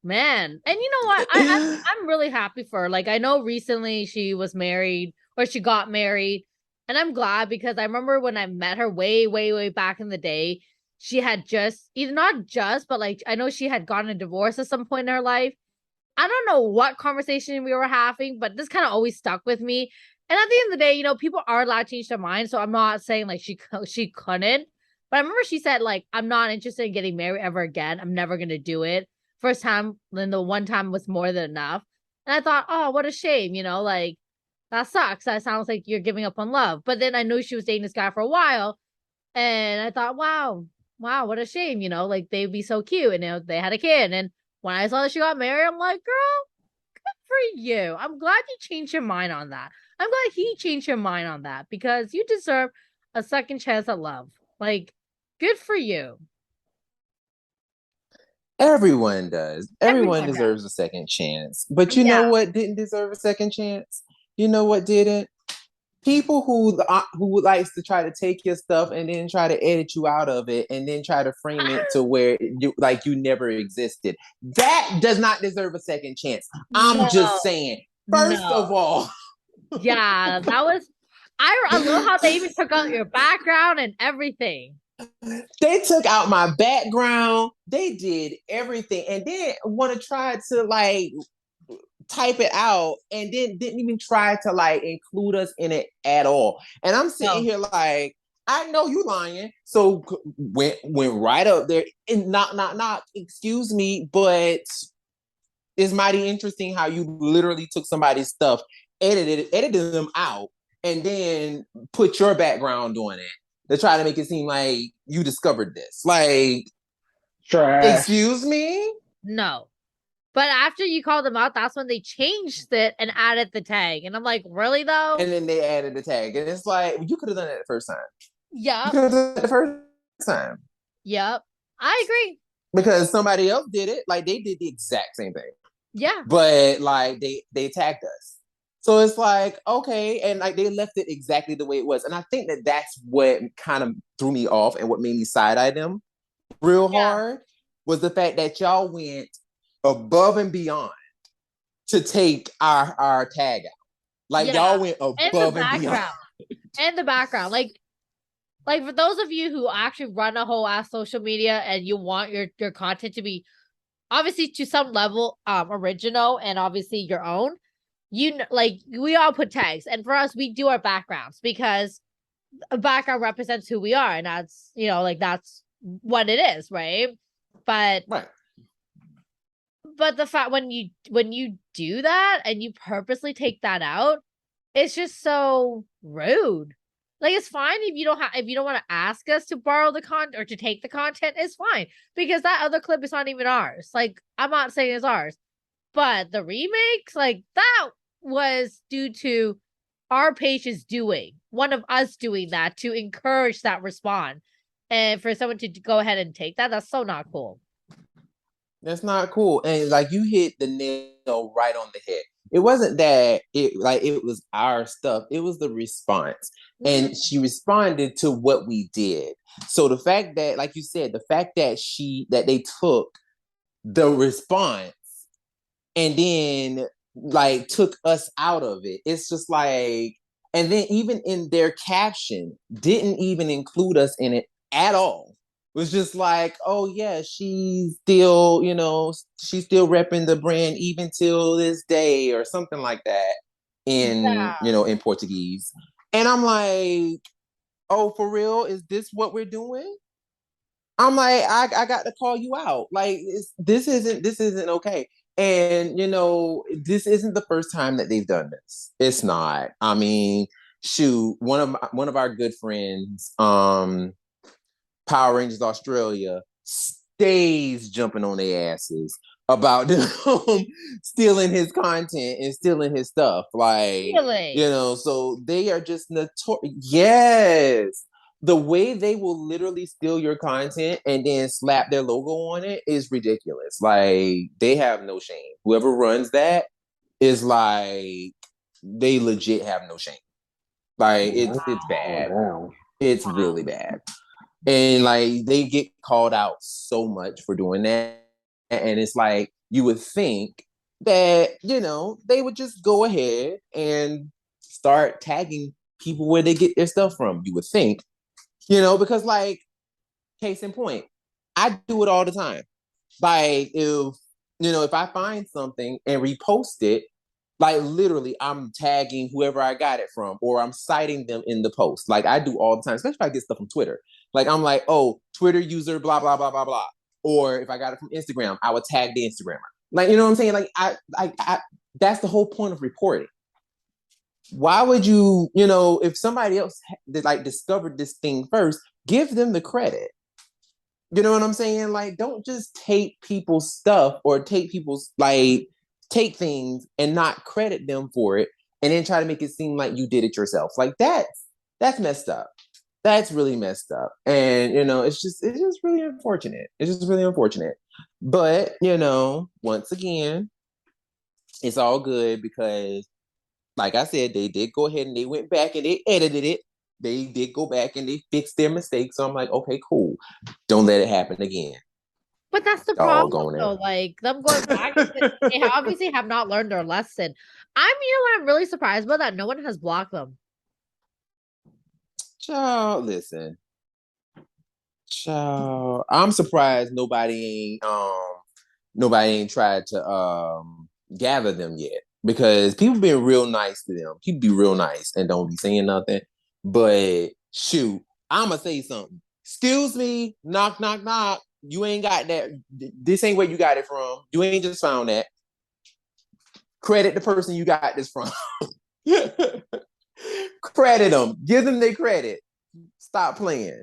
man. And you know what? I'm really happy for her. Like, I know recently she was married or she got married, and I'm glad because I remember when I met her way, way, way back in the day, she had just either not just, but like I know she had gotten a divorce at some point in her life. I don't know what conversation we were having, but this kind of always stuck with me. And at the end of the day, you know, people are allowed to change their mind. So I'm not saying like she couldn't, but I remember she said like, I'm not interested in getting married ever again. I'm never gonna do it. First time, then the one time was more than enough. And I thought, oh, what a shame, you know, like that sucks. That sounds like you're giving up on love. But then I knew she was dating this guy for a while, and I thought, wow, what a shame, you know, like they'd be so cute, and you know, they had a kid. And when I saw that she got married, I'm like, girl, for you. I'm glad you changed your mind on that. I'm glad he changed your mind on that because you deserve a second chance at love. Like, good for you. Everyone does. Everyone Everyone does. deserves a second chance. But you know Yeah. what didn't deserve a second chance? You know what didn't? People who likes to try to take your stuff and then try to edit you out of it and then try to frame it to where you like you never existed. That does not deserve a second chance. I'm just No, saying. First no. of all, Yeah, that was. I love how they even took out your background and everything. they took out my background. They did everything and then want to try to like type it out and then didn't even try to like include us in it at all. And I'm sitting No. here like, I know you lying. So went right up there and not excuse me, but it's mighty interesting how you literally took somebody's stuff, edited them out, and then put your background on it to try to make it seem like you discovered this. Like, Trash. excuse me? No. But after you called them out, that's when they changed it and added the tag. And I'm like, really though? And then they added the tag. And it's like, you could have done it the first time. You Yep. could have done it the first time. Yep. I agree. Because somebody else did it. Like they did the exact same thing. Yeah. But like they tagged us. So it's like, okay. And like they left it exactly the way it was. And I think that that's what kind of threw me off and what made me side-eye them real Yeah. hard was the fact that y'all went above and beyond to take our tag out. Like Yeah. y'all went And the above and beyond. background. And the background. Like for those of you who actually run a whole ass social media and you want your content to be obviously to some level original and obviously your own, like we all put tags. And for us, we do our backgrounds because a background represents who we are, and that's, you know, like that's what it is, right? But Right. but the fact when you do that and you purposely take that out, it's just so rude. Like it's fine if you don't if you don't want to ask us to borrow the content or to take the content, it's fine because that other clip is not even ours. Like I'm not saying it's ours, but the remakes, like that was due to our pages doing one of us doing that to encourage that response, and for someone to go ahead and take that, that's so not cool. That's not cool. And like you hit the nail right on the head. It wasn't that it was our stuff. It was the response. And she responded to what we did. So the fact that, like you said, the fact that they took the response and then like took us out of it. It's just like, and then even in their caption, didn't even include us in it at all. It was just like, oh yeah, she's still, she's still repping the brand even till this day or something like that Yeah. in Portuguese. And I'm like, oh, for real? Is this what we're doing? I'm like, I got to call you out. Like this isn't okay. And this isn't the first time that they've done this. It's not. I mean, shoot, one of our good friends, Power Rangers Australia, stays jumping on their asses about them stealing his content and stealing his stuff. Like, Really? so they are just notorious. Yes. The way they will literally steal your content and then slap their logo on it is ridiculous. Like, they have no shame. Whoever runs that is like, they legit have no shame. Like, it's Oh, bad. damn. It's really bad. And like they get called out so much for doing that. And it's like you would think that, they would just go ahead and start tagging people where they get their stuff from. You would think, because like, case in point, I do it all the time. Like if I find something and repost it, like literally I'm tagging whoever I got it from, or I'm citing them in the post. Like I do all the time, especially if I get stuff from Twitter. Like I'm like, oh, Twitter user, blah, blah, blah, blah, blah. Or if I got it from Instagram, I would tag the Instagrammer. Like, you know what I'm saying? Like I that's the whole point of reporting. Why would you, if somebody else like discovered this thing first, give them the credit. You know what I'm saying? Like, don't just take people's stuff or take things and not credit them for it and then try to make it seem like you did it yourself. Like that's messed up. That's really messed up. And it's just really unfortunate. It's just really unfortunate. But, once again, it's all good because like I said, they did go ahead and they went back and they edited it. They did go back and they fixed their mistakes. So I'm like, okay, cool. Don't let it happen again. But that's the All problem, going though. in. Like them going back, they obviously have not learned their lesson. I'm really surprised by that. No one has blocked them. Child, listen. Child, I'm surprised nobody ain't tried to gather them yet because people been real nice to them. People be real nice and don't be saying nothing. But shoot, I'ma say something. Excuse me, knock, knock, knock. You ain't got that. This ain't where you got it from. You ain't just found that. Credit the person you got this from. Credit them. Give them their credit. Stop playing.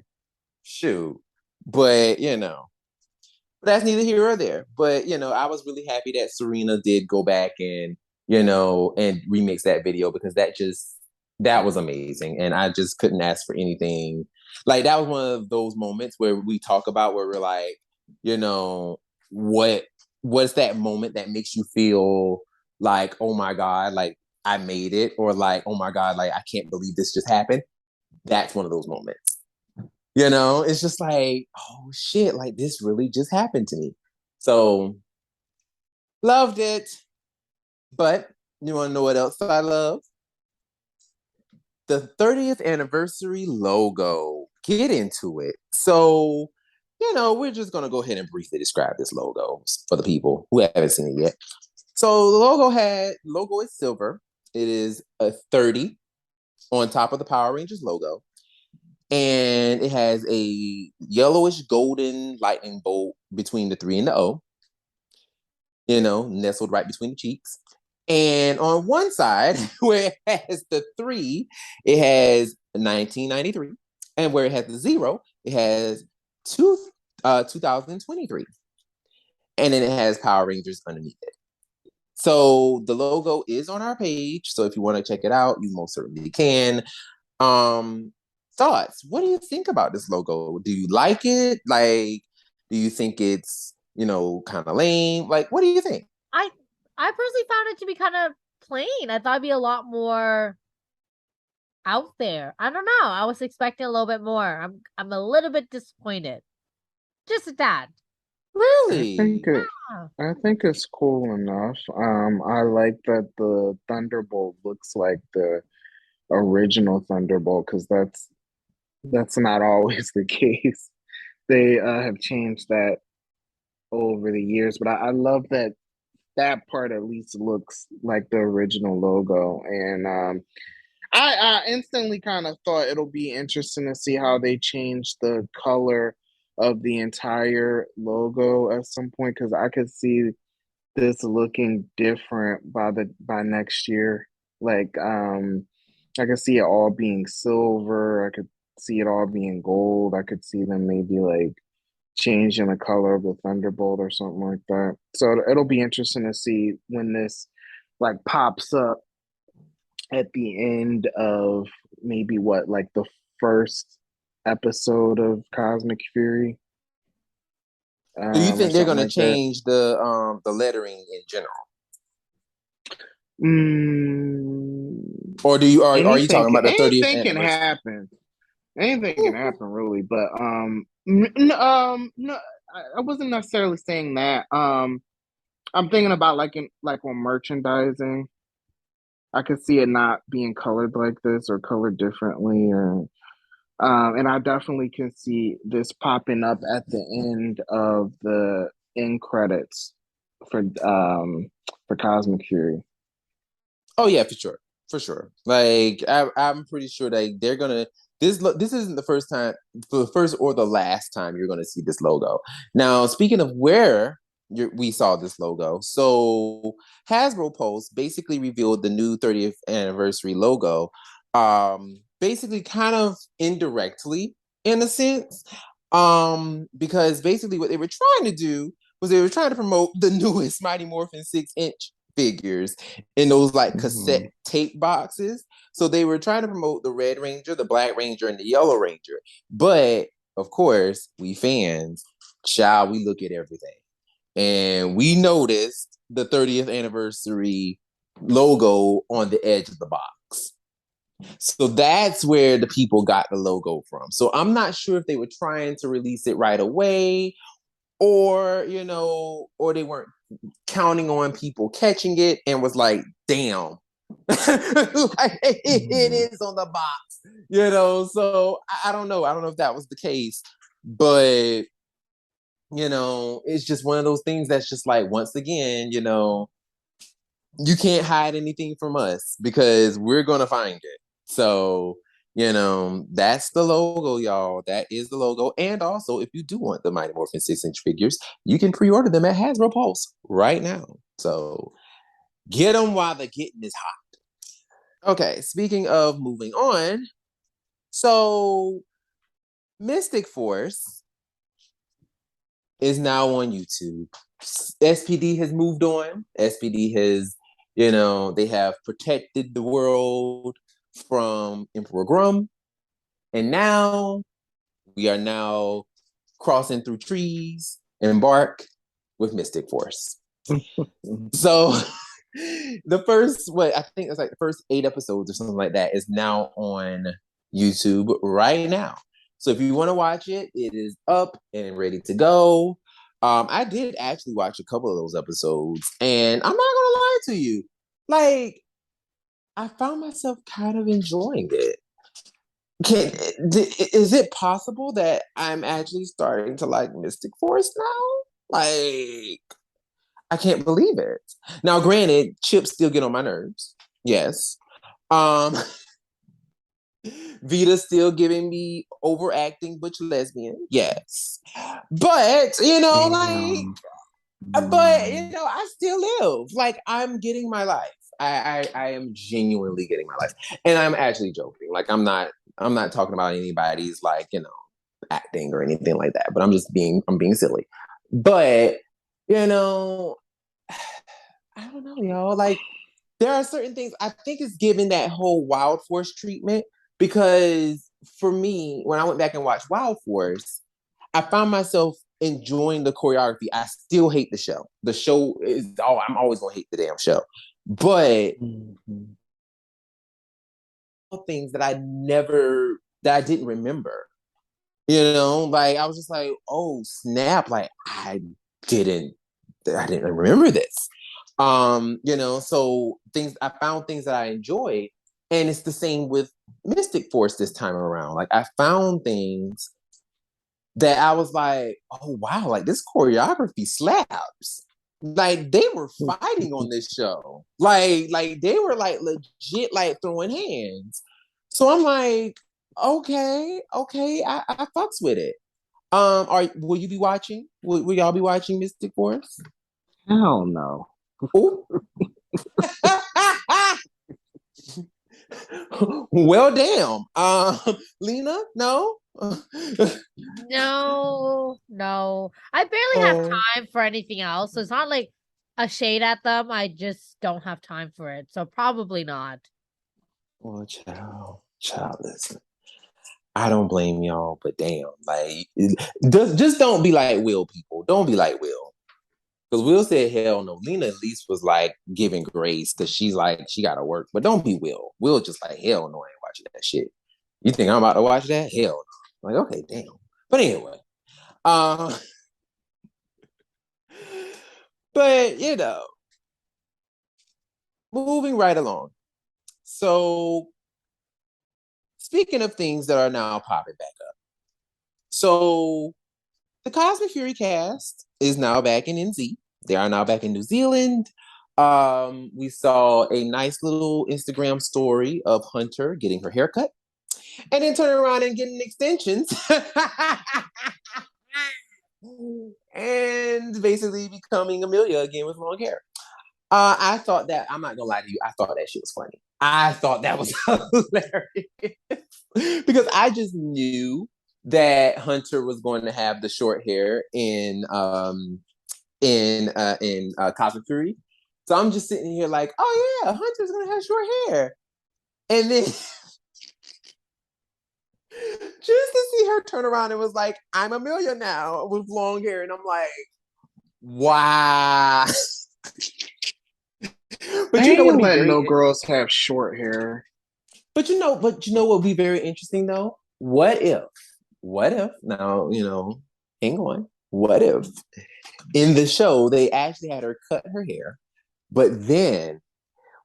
Shoot. But that's neither here or there. But I was really happy that Serena did go back and remix that video because that was amazing. And I just couldn't ask for anything. Like that was one of those moments where we talk about where we're like, what what's that moment that makes you feel like, oh my God, like I made it, or like, oh my God, like I can't believe this just happened. That's one of those moments. It's just like, oh shit, like this really just happened to me. So loved it. But you want to know what else I love? The 30th anniversary logo. Get into it. So, we're just going to go ahead and briefly describe this logo for the people who haven't seen it yet. So the logo is silver. It is a 30 on top of the Power Rangers logo. And it has a yellowish golden lightning bolt between the 3 and the O, nestled right between the cheeks. And on one side, where it has the 3, it has 1993. And where it has the 0, it has 2023. And then it has Power Rangers underneath it. So the logo is on our page. So if you want to check it out, you most certainly can. Thoughts? What do you think about this logo? Do you like it? Like, do you think it's, kind of lame? Like, what do you think? I I personally found it to be kind of plain. I thought it'd be a lot more out there. I don't know. I was expecting a little bit more. I'm a little bit disappointed. Just a tad. I think Really? it. Yeah. I think it's cool enough. I like that the Thunderbolt looks like the original Thunderbolt because that's not always the case. They have changed that over the years, but I love that that part at least looks like the original logo. And I instantly kind of thought it'll be interesting to see how they change the color of the entire logo at some point because I could see this looking different by next year. Like I could see it all being silver. I could see it all being gold. I could see them maybe like changing the color of the thunderbolt or something like that. So it'll be interesting to see when this like pops up at the end of maybe what, like the first episode of Cosmic Fury, Do you or think they're something gonna like that. change the lettering in general, Mm, or are you talking about the 30th anything can anniversary? happen. Anything can happen, really. But no, I wasn't necessarily saying that. I'm thinking about like in like on merchandising. I could see it not being colored like this or colored differently, or and I definitely can see this popping up at the end of the end credits for Cosmic Fury. Oh yeah, for sure. Like I'm pretty sure that they're gonna this isn't the first time, the first or the last time you're gonna see this logo. Now, speaking of where we saw this logo, so Hasbro Pulse basically revealed the new 30th anniversary logo, basically kind of indirectly in a sense, because basically what they were trying to do was they were trying to promote the newest Mighty Morphin 6-inch figures in those like cassette Mhm. tape boxes. So they were trying to promote the Red Ranger, the Black Ranger, and the Yellow Ranger. But of course, we fans, child, we look at everything. And we noticed the 30th anniversary logo on the edge of the box. So that's where the people got the logo from. So I'm not sure if they were trying to release it right away, or or they weren't counting on people catching it and was like, damn, like, it Mhm. is on the box, So I don't know. I don't know if that was the case, but it's just one of those things that's just like, once again, you can't hide anything from us because we're gonna find it. So, that's the logo, y'all. That is the logo. And also, if you do want the Mighty Morphin 6-inch figures, you can pre-order them at Hasbro Pulse right now. So get them while the getting is hot. Okay, speaking of moving on, so Mystic Force is now on YouTube. SPD has moved on. SPD has, they have protected the world from Emperor Grum. And now we are now crossing through trees and bark with Mystic Force. So the first, what I think it's like the first 8 episodes or something like that is now on YouTube right now. So if you want to watch it, it is up and ready to go. I did actually watch a couple of those episodes, and I'm not gonna lie to you, like I found myself kind of enjoying it. Can is it possible that I'm actually starting to like Mystic Force now? Like, I can't believe it. Now, granted, chips still get on my nerves. Yes. Um, Vita's still giving me overacting butch lesbian. Yes. But, like, Damn. but Mm. I still live. Like, I'm getting my life. I am genuinely getting my life. And I'm actually joking. Like, I'm not talking about anybody's like, acting or anything like that. But I'm being silly. But, you know, I don't know, y'all. Like, there are certain things I think is given that whole Wild Force treatment, because for me, when I went back and watched Wild Force, I found myself enjoying the choreography. I still hate the show. The show is, I'm always gonna hate the damn show. But Mhm. things that I didn't remember. Like I was just like, oh snap, like didn't I didn't remember this. So I found things that I enjoyed. And it's the same with Mystic Force this time around. Like I found things that I was like, oh wow, like this choreography slaps. Like they were fighting on this show. Like they were like legit like throwing hands. So I'm like, okay, I fucks with it. Will you be watching? Will y'all be watching Mystic Force? Hell no. Oh, Well, damn. Lena, no. No, no. I barely have Oh, time for anything else. So it's not like a shade at them. I just don't have time for it. So probably not. well, child, listen. I don't blame y'all, but damn, like, just don't be like Will, people. Don't be like Will. Because Will said, hell no. Lena at least was like giving grace because she's like, she got to work. But don't be Will. Will just like, hell no, I ain't watching that shit. You think I'm about to watch that? Hell no. Like, okay, damn. But anyway, uh, but moving right along. So, speaking of things that are now popping back up. So, the Cosmic Fury cast is now back in NZ. They are now back in New Zealand. We saw a nice little Instagram story of Hunter getting her haircut and then turning around and getting extensions and basically becoming Amelia again with long hair. I thought that, I'm not gonna lie to you, I thought that shit was funny. I thought that was hilarious because I just knew that Hunter was going to have the short hair in Cosmic Fury. So I'm just sitting here like, oh yeah, Hunter's gonna have short hair, and then just to see her turn around and was like, I'm Amelia now with long hair, and I'm like, wow. But They you know what ain't would be letting very no girls have short hair. but you know what would be very interesting though? What if now, hang on. What if in the show they actually had her cut her hair, but then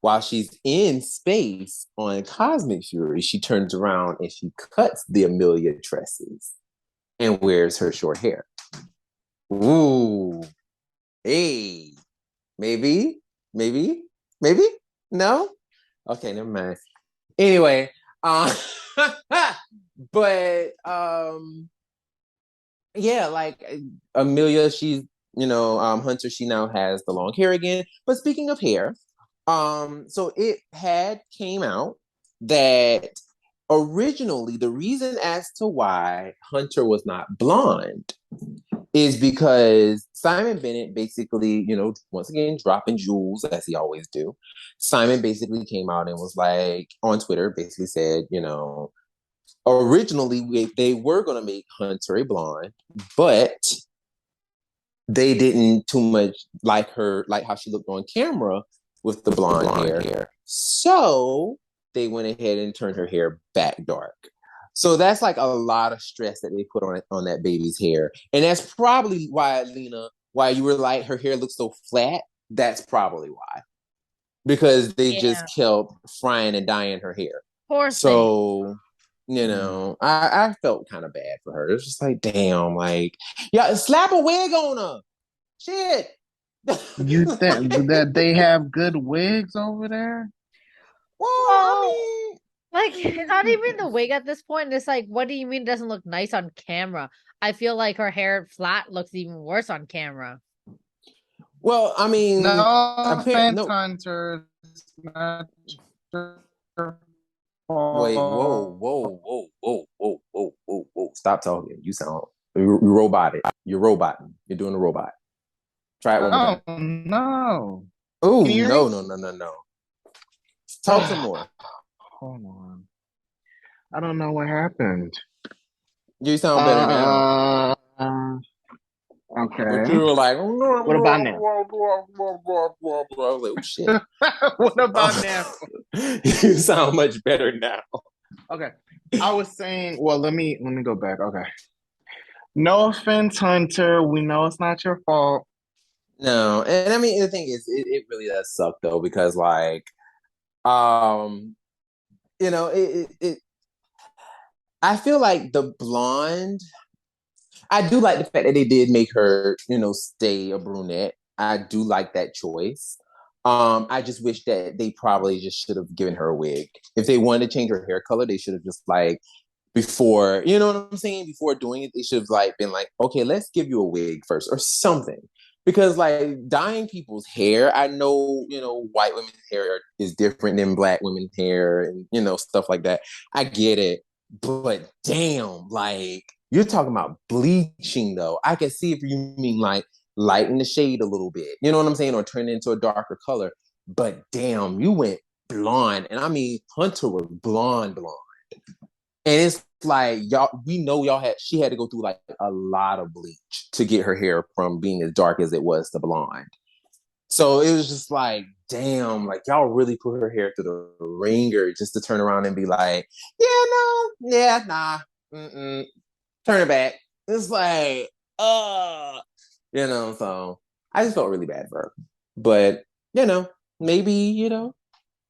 while she's in space on Cosmic Fury, she turns around and she cuts the Amelia tresses and wears her short hair. Ooh, hey, maybe, maybe, maybe, no? Okay, never mind. Anyway, uh, but yeah, like Amelia, she's Hunter. She now has the long hair again. But speaking of hair, so it had came out that originally the reason as to why Hunter was not blonde is because Simon Bennett basically, once again, dropping jewels as he always do. Simon basically came out and was like on Twitter, basically said, originally they were going to make Hunter a blonde, but they didn't too much like her, like how she looked on camera with the blonde hair. So they went ahead and turned her hair back dark. So that's like a lot of stress that they put on that baby's hair. And that's probably why, Lena, why you were like, her hair looks so flat. That's probably why. Because they Yeah. just kept frying and dyeing her hair. Poor thing. So, I felt kind of bad for her. It's just like, damn, like, yeah, slap a wig on her. Shit. You think that they have good wigs over there? Well, Well, I like it's not even the mean, wig at this point. It's like, what do you mean it doesn't look nice on camera? I feel like her hair flat looks even worse on camera. well, I mean, No apparently, offense, no. Hunter. It's not your Wait, whoa, fault. whoa, whoa, whoa, whoa, whoa, whoa, whoa. Stop talking. You sound you're robotic. You're roboting. You're doing a robot. Try it one more Oh time. no. Oh, Can you hear no, me? no, no, no, no. Talk some more. Hold on. I don't know what happened. You sound better now. Uh, But okay. you were like, I What about now? was like, oh shit. What about now? You sound much better now. Okay. I was saying, well, let me go back. Okay. No offense, Hunter. We know it's not your fault. No, and I mean the thing is, it really does suck though because like, um, it I feel like the blonde. I do like the fact that they did make her, stay a brunette. I do like that choice. I just wish that they probably just should have given her a wig. If they wanted to change her hair color, they should have just like before, you know what I'm saying? Before doing it, they should have like been like, okay, let's give you a wig first or something. because like dyeing people's hair, I know, white women's hair is different than black women's hair and, stuff like that. I get it. But damn, like you're talking about bleaching though. I can see if you mean like lighten the shade a little bit. You know what I'm saying? Or turn it into a darker color. But damn, you went blonde. And I mean Hunter was blonde, blonde. And it's like we know she had to go through like a lot of bleach to get her hair from being as dark as it was to blonde. So it was just like, damn, like y'all really put her hair through the ringer just to turn around and be like, yeah, no, yeah, nah, turn it back. It's like, so I just felt really bad for her. But, maybe,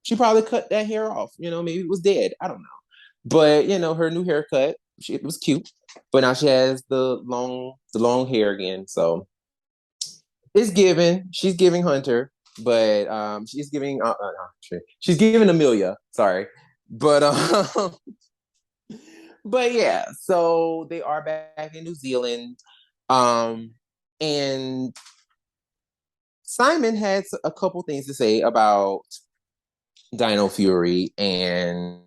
she probably cut that hair off. Maybe it was dead. I don't know. But her new haircut, it was cute. But now she has the long hair again. So it's giving. She's giving Hunter, but she's giving Amelia. Sorry, but but yeah. So they are back in New Zealand, and Simon had a couple things to say about Dino Fury and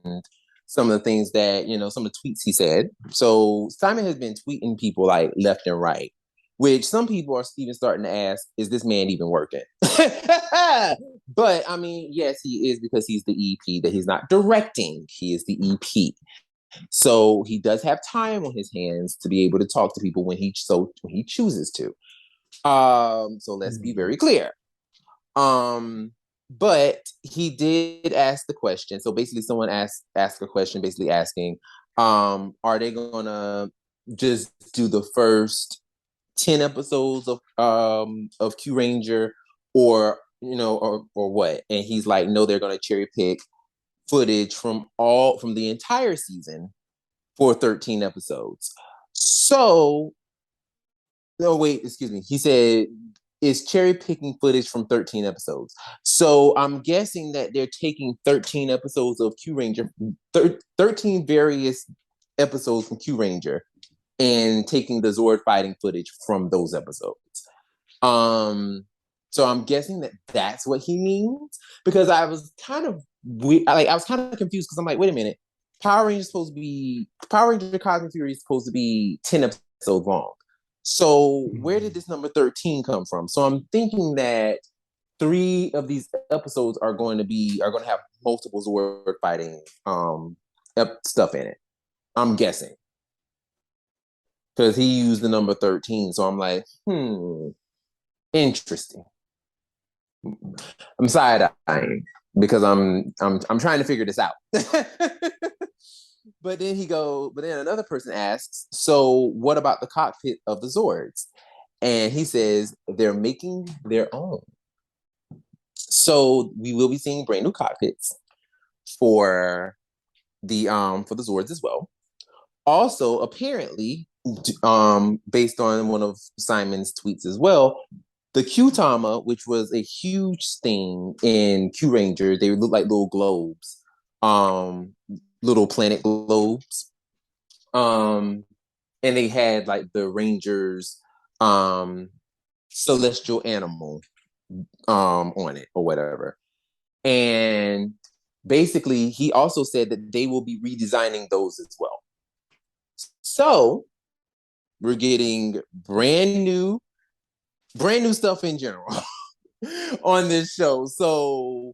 some of the things that, some of the tweets he said. So Simon has been tweeting people like left and right, which some people are even starting to ask, is this man even working? But I mean, yes, he is, because he's the EP, that he's not directing. He is the EP. So he does have time on his hands to be able to talk to people when he chooses to. So let's be very clear. But he did ask the question. So basically someone asked a question basically asking, are they gonna just do the first 10 episodes of Q Ranger, or or what? And he's like, no, they're gonna cherry pick footage from the entire season for 13 episodes. So no, wait, excuse me. He said is cherry picking footage from 13 episodes. So I'm guessing that they're taking 13 episodes of Q Ranger, 13 various episodes from Q Ranger, and taking the Zord fighting footage from those episodes. So I'm guessing that that's what he means, because I was kind of I was kind of confused, because I'm like, wait a minute, Power Ranger Cosmic Fury is supposed to be 10 episodes long. So where did this number 13 come from? So I'm thinking that 3 of these episodes are going to have multiple Zord fighting stuff in it. I'm guessing, because he used the number 13. So I'm like, interesting. I'm side eyeing because I'm trying to figure this out. But then another person asks, so what about the cockpit of the Zords? And he says they're making their own. So we will be seeing brand new cockpits for the Zords as well. Also, apparently, based on one of Simon's tweets as well, the Q-Tama, which was a huge thing in Q Ranger, they look like little globes, little planet globes. And they had like the Rangers celestial animal on it or whatever. And basically he also said that they will be redesigning those as well. So we're getting brand new stuff in general on this show. So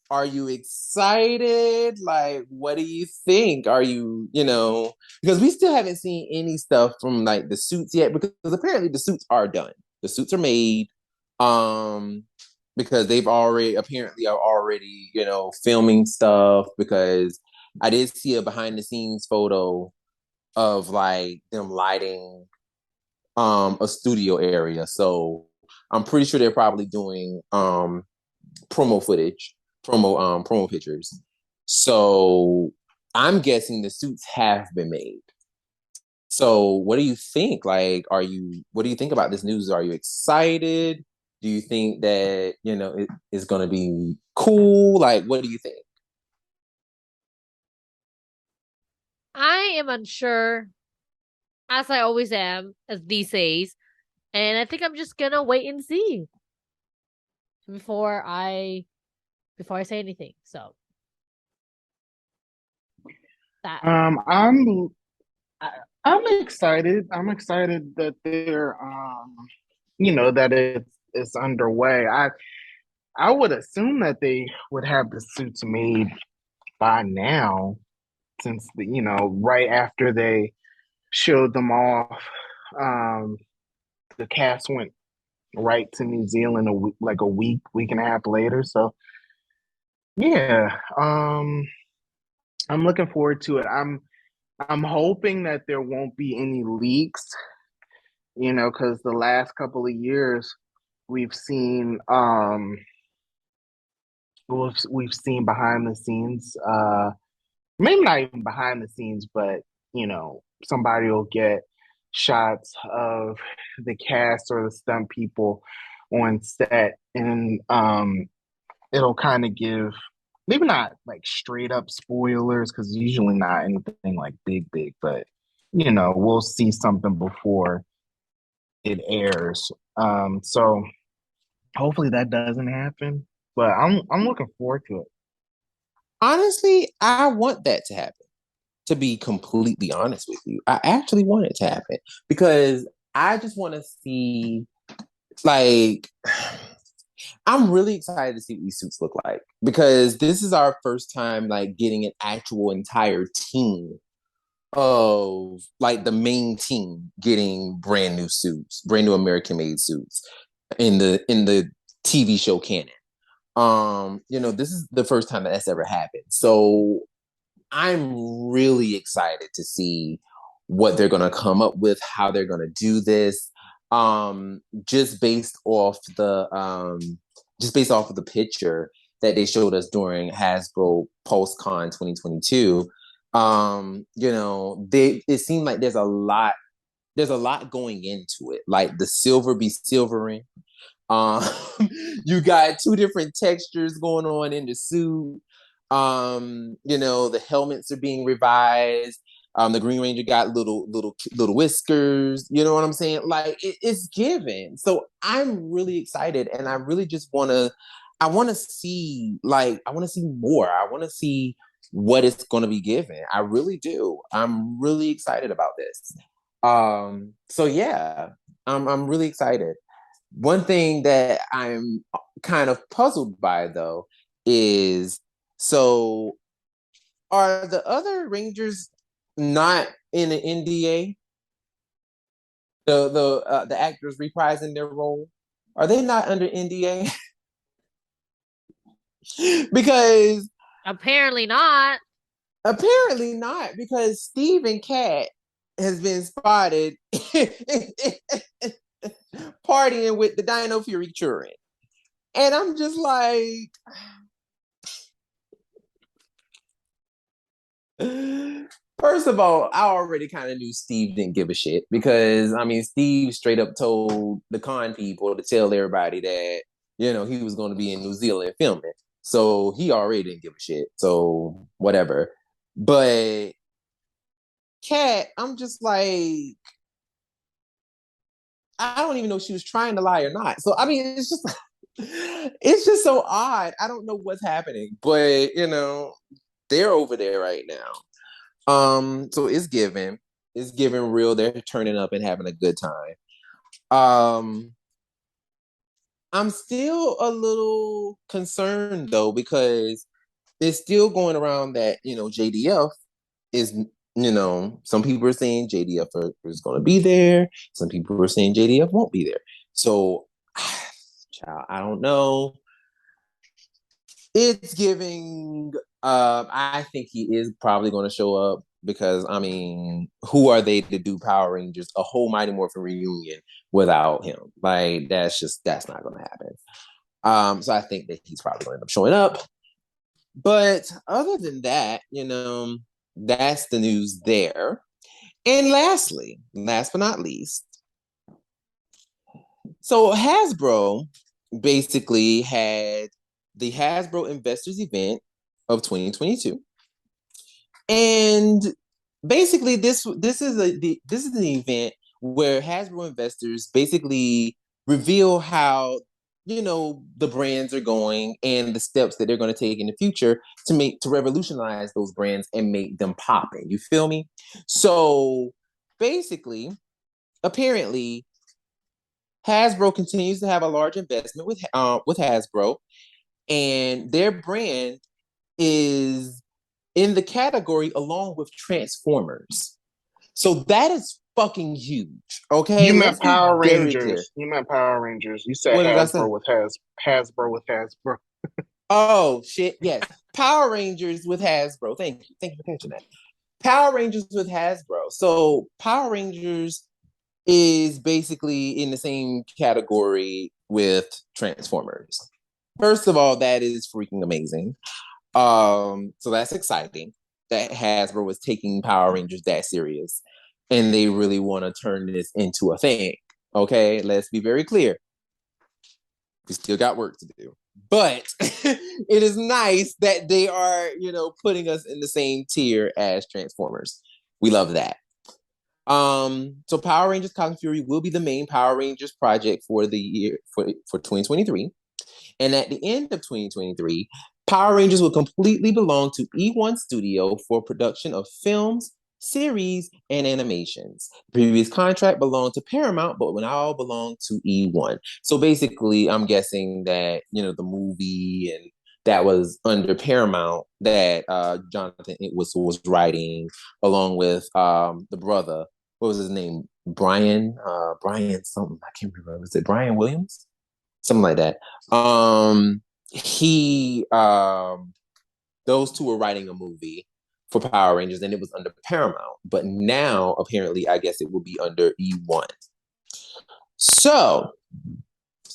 are you excited? Like, what do you think? Are you, because we still haven't seen any stuff from like the suits yet, because apparently the suits are done. The suits are made. Because they've apparently are already, filming stuff, because I did see a behind the scenes photo of like them lighting a studio area. So I'm pretty sure they're probably doing promo footage, promo pictures. So I'm guessing the suits have been made. So what do you think? Like, what do you think about this news? Are you excited? Do you think that, it is going to be cool? Like, what do you think? I am unsure, as I always am, as these days, And I think I'm just gonna wait and see before I say anything. So that I'm I'm excited. I'm excited that they're that it's underway. I would assume that they would have the suits made by now, since right after they showed them off, um, the cast went right to New Zealand like a week and a half later. So yeah, I'm looking forward to it. I'm hoping that there won't be any leaks, because the last couple of years we've seen we've seen behind the scenes, maybe not even behind the scenes, but somebody will get shots of the cast or the stunt people on set, and it'll kind of give, maybe not like straight up spoilers, because usually not anything like big, but we'll see something before it airs. So hopefully that doesn't happen, but I'm looking forward to it. Honestly, I want that to happen. To be completely honest with you, I actually want it to happen because I just want to see, like, I'm really excited to see what these suits look like because this is our first time like getting an actual entire team of like the main team getting brand new suits, brand new American made suits in the TV show canon. This is the first time that's ever happened. So I'm really excited to see what they're going to come up with, how they're going to do this. Just based off of the picture that they showed us during Hasbro PulseCon 2022. It seemed like there's a lot going into it. Like the silver be silvering. Um, you got two different textures going on in the suit. The helmets are being revised. The Green Ranger got little whiskers. You know what I'm saying? Like it's given. So I'm really excited, and I really just wanna. I want to see more. I want to see what it's going to be given. I really do. I'm really excited about this. So yeah, I'm really excited. One thing that I'm kind of puzzled by though is, so are the other Rangers not in an NDA? The actors reprising their role, are they not under NDA? Because apparently not. apparently not, because Steve and Kat has been spotted partying with the Dino Fury children. And I'm just like, first of all, I already kind of knew Steve didn't give a shit because, I mean, Steve straight up told the con people to tell everybody that, he was going to be in New Zealand filming. So he already didn't give a shit. So whatever. But Kat, I'm just like, I don't even know if she was trying to lie or not. So, I mean, it's just so odd. I don't know what's happening, but they're over there right now. So it's given real. They're turning up and having a good time. I'm still a little concerned though because it's still going around that JDF is some people are saying JDF is going to be there. Some people are saying JDF won't be there. So, child, I don't know. It's giving. I think he is probably going to show up because, I mean, who are they to do Power Rangers, a whole Mighty Morphin reunion without him? Like that's not going to happen. So I think that he's probably going to end up showing up. But other than that, that's the news there. And lastly, last but not least, so Hasbro basically had the Hasbro Investors Event of 2022, and basically this is an event where Hasbro investors basically reveal how the brands are going and the steps that they're going to take in the future to revolutionize those brands and make them popping. You feel me? So basically, apparently, Hasbro continues to have a large investment with Hasbro, and their brand is in the category along with Transformers. So that is fucking huge. You Okay, meant let's be Power very clear. Rangers. You meant Power Rangers. You said What did I say? Hasbro with Hasbro. Oh shit! Yes, Power Rangers with Hasbro. Thank you for catching that. Power Rangers with Hasbro. So Power Rangers is basically in the same category with Transformers. First of all, that is freaking amazing. So that's exciting that Hasbro was taking Power Rangers that serious, and they really want to turn this into a thing. Okay, let's be very clear. We still got work to do, but it is nice that they are, putting us in the same tier as Transformers. We love that. So Power Rangers Cosmic Fury will be the main Power Rangers project for the year for 2023. And at the end of 2023, Power Rangers will completely belong to EOne Studio for production of films, series, and animations. The previous contract belonged to Paramount, but now belong to EOne. So basically, I'm guessing that, the movie and that was under Paramount that Jonathan was writing along with the brother. What was his name? Brian something. I can't remember. Was it Brian Williams? Something like that. He those two were writing a movie for Power Rangers, and it was under Paramount. But now, apparently, I guess it will be under EOne. So,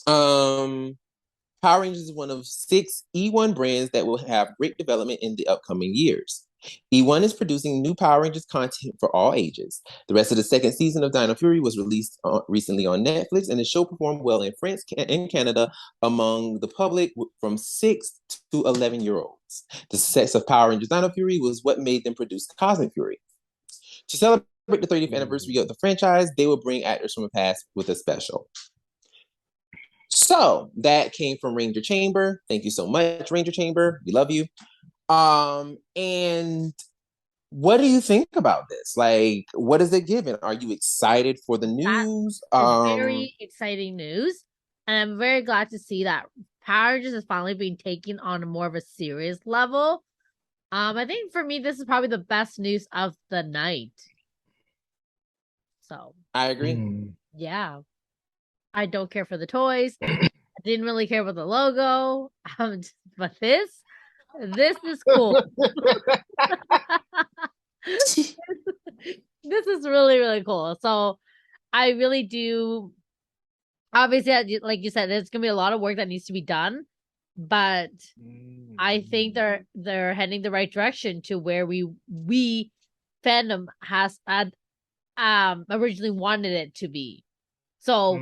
Power Rangers is one of 6 EOne brands that will have great development in the upcoming years. EOne is producing new Power Rangers content for all ages. The rest of the second season of Dino Fury was released recently on Netflix, and the show performed well in France and Canada among the public from 6 to 11-year-olds. The success of Power Rangers Dino Fury was what made them produce Cosmic Fury. To celebrate the 30th anniversary of the franchise, they will bring actors from the past with a special. So that came from Ranger Chamber. Thank you so much, Ranger Chamber. We love you. And what do you think about this? Like, what is it giving? Are you excited for the news? It's very exciting news. And I'm very glad to see that Power Rangers is finally being taken on a more of a serious level. I think for me, this is probably the best news of the night. So I agree. Yeah. I don't care for the toys. I didn't really care about the logo. But this is cool. This is really, really cool. So I really do. Obviously, like you said, there's gonna be a lot of work that needs to be done, but I think they're heading the right direction to where we fandom has originally wanted it to be. So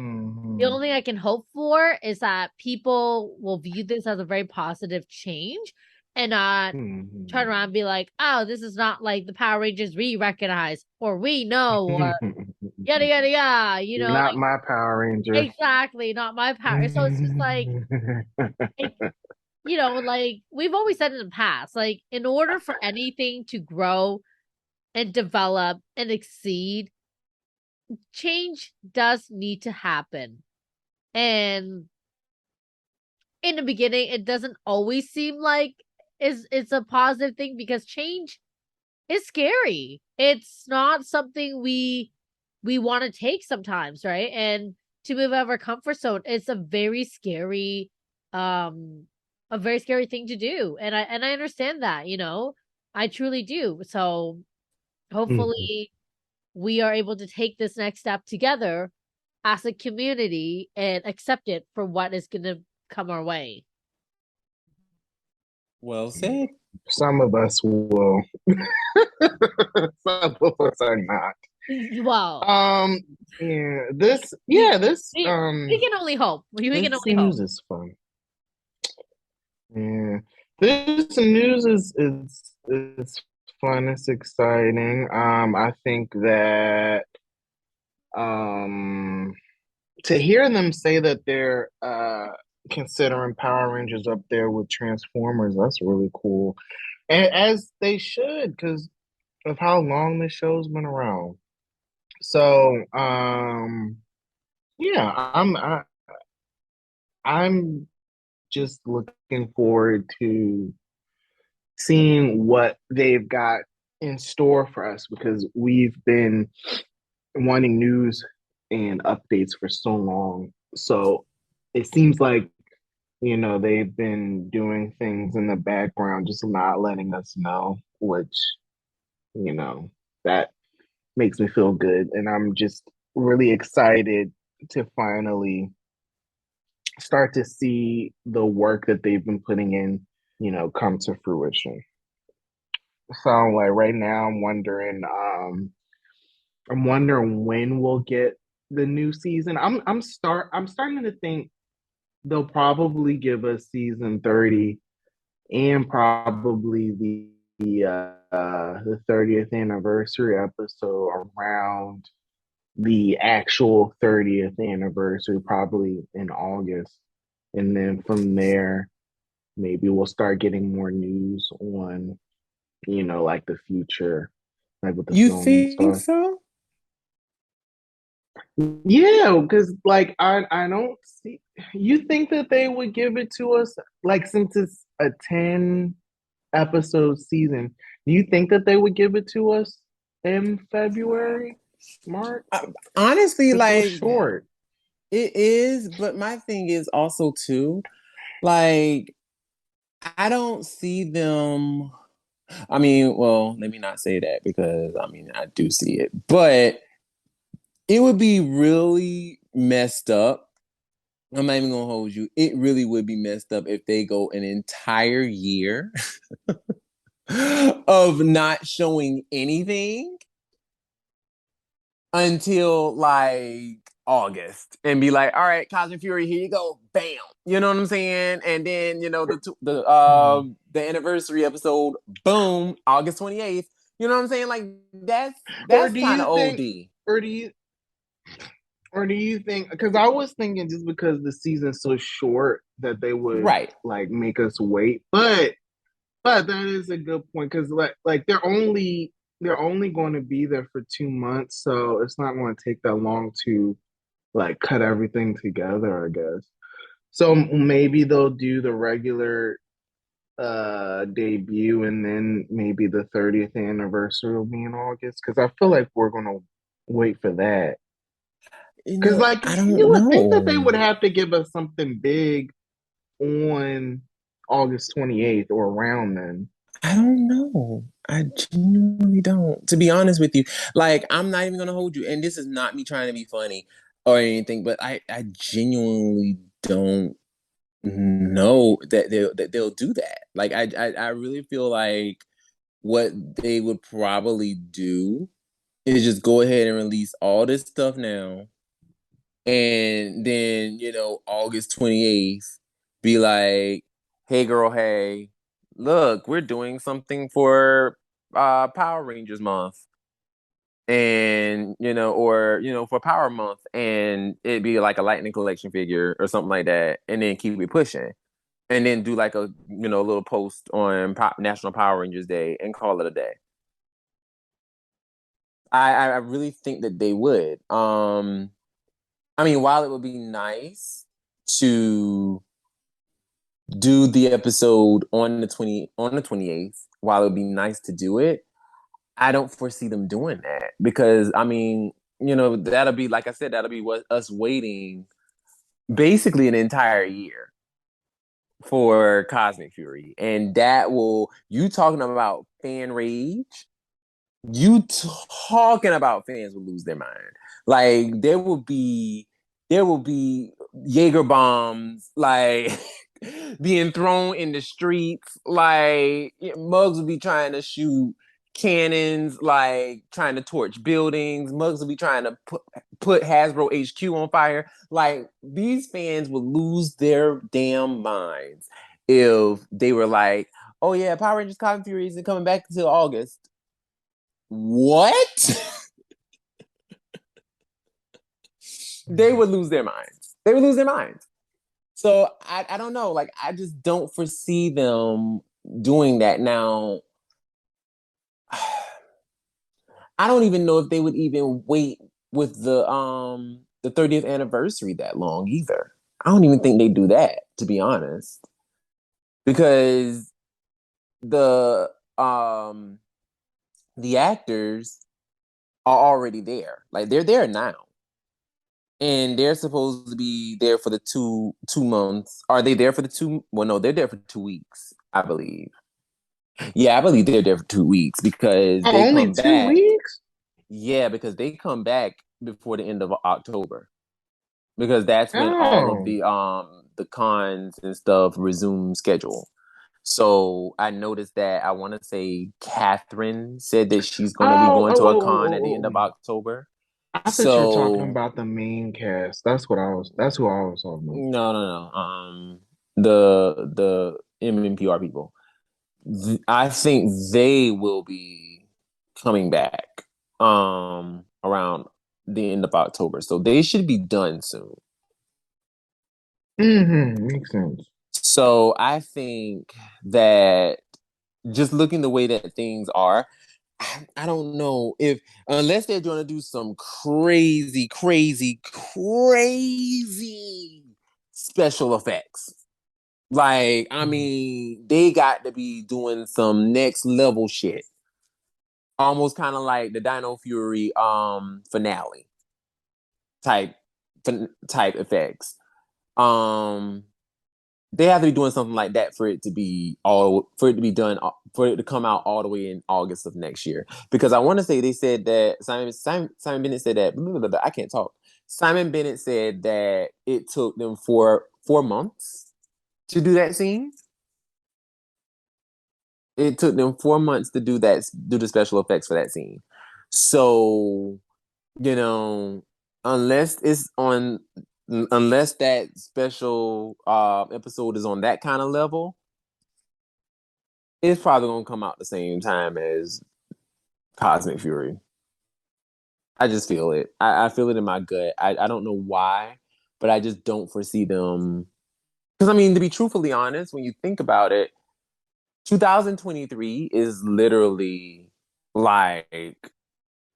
the only thing I can hope for is that people will view this as a very positive change and not turn around and be like, oh, this is not like the Power Rangers we recognize or we know or yada yada yada, Not like, my Power Rangers. exactly, not my power. So it's just like like we've always said in the past, like in order for anything to grow and develop and exceed, change does need to happen. And in the beginning, it doesn't always seem like it's a positive thing because change is scary. It's not something we want to take sometimes, right? And to move out of our comfort zone, it's a very scary thing to do. And I understand that, I truly do. So hopefully we are able to take this next step together as a community and accept it for what is going to come our way. Well said. Some of us will. Some of us are not. Wow. This we can only hope. We can only hope. This news is fun. Yeah. This news is fun. It's exciting. I think that To hear them say that they're considering Power Rangers up there with Transformers, that's really cool. And as they should, because of how long the show's been around. So, yeah, I'm just looking forward to seeing what they've got in store for us because we've been wanting news and updates for so long. So it seems like, they've been doing things in the background, just not letting us know, which, that makes me feel good. And I'm just really excited to finally start to see the work that they've been putting in, come to fruition. So like right now I'm wondering when we'll get the new season. I'm starting to think they'll probably give us season 30 and probably the 30th anniversary episode around the actual 30th anniversary, probably in August. And then from there, maybe we'll start getting more news on, like the future, like with the You film and think stuff. so? Yeah, because like I don't see you think that they would give it to us like since it's a 10 episode season, do you think that they would give it to us in February, March? Honestly, It's so like short. it is, but my thing is also too, like I don't see them. I mean, well, let me not say that because I mean I do see it, but it would be really messed up. I'm not even gonna hold you. It really would be messed up if they go an entire year of not showing anything until like August and be like, all right, Cosmic Fury, here you go, bam. You know what I'm saying? And then the anniversary episode, boom, August 28th. You know what I'm saying? Like that's Or that's do kind you of think, OD. or do you, or do you think? Because I was thinking just because the season's so short that they would Right. like make us wait, but that is a good point because like they're only going to be there for 2 months, so it's not going to take that long to like cut everything together, I guess. So maybe they'll do the regular debut and then maybe the 30th anniversary will be in August because I feel like we're gonna wait for that. You Because know, like I you don't would think that they know. would have to give us something big on August 28th or around then. I don't know. I genuinely don't. To be honest with you, like I'm not even gonna hold you. And this is not me trying to be funny or anything, but I genuinely don't know that they'll do that. Like I really feel like what they would probably do is just go ahead and release all this stuff now, and then August 28th, be like, hey girl, hey, look, we're doing something for Power Rangers month, and or for Power Month, and it'd be like a Lightning Collection figure or something like that, and then keep it pushing, and then do like a little post on National Power Rangers Day and call it a day. I really think that they would. I mean, while it would be nice to do the episode on the 28th, while it would be nice to do it, I don't foresee them doing that because I mean, that'll be, like I said, that'll be what us waiting basically an entire year for Cosmic Fury. And that will, you talking about fan rage, you talking about fans will lose their mind. Like there will be Jaeger bombs like being thrown in the streets. Like mugs will be trying to shoot cannons, like trying to torch buildings. Mugs will be trying to put Hasbro HQ on fire. Like these fans would lose their damn minds if they were like, "Oh yeah, Power Rangers Cosmic Fury isn't coming back until August." What? they would lose their minds. They would lose their minds. So I don't know. Like, I just don't foresee them doing that now. I don't even know if they would even wait with the 30th anniversary that long either. I don't even think they do that, to be honest. Because the the actors are already there. Like, they're there now. And they're supposed to be there for the two months. Are they there for the two? Well, no, they're there for 2 weeks, I believe. Yeah, I believe they're there for 2 weeks because Oh, they only come two back. weeks? Yeah, because they come back before the end of October. Because that's when all of Oh. the cons and stuff resume schedule. So I noticed that I want to say Catherine said that she's going to be Oh, going oh, to a oh, con oh, at the oh, end of oh. October. I thought you were talking So about the main cast. That's who I was talking about. no. The MMPR people. I think they will be coming back around the end of October. So they should be done soon. Mm-hmm. Makes sense. So I think that just looking the way that things are, I don't know if unless they're going to do some crazy special effects. Like, I mean, they got to be doing some next level shit. Almost kind of like the Dino Fury finale type type effects. Um they have to be doing something like that for it to be done for it to come out all the way in August of next year. Because I want to say they said that Simon Bennett said that blah, blah, blah, I can't talk. Simon Bennett said that it took them 4 months to do that scene. It took them 4 months to do the special effects for that scene. So, unless it's on unless that special episode is on that kind of level, it's probably gonna come out the same time as Cosmic Fury. I just feel it. I feel it in my gut. I don't know why, but I just don't foresee them. Because, I mean, to be truthfully honest, when you think about it, 2023 is literally like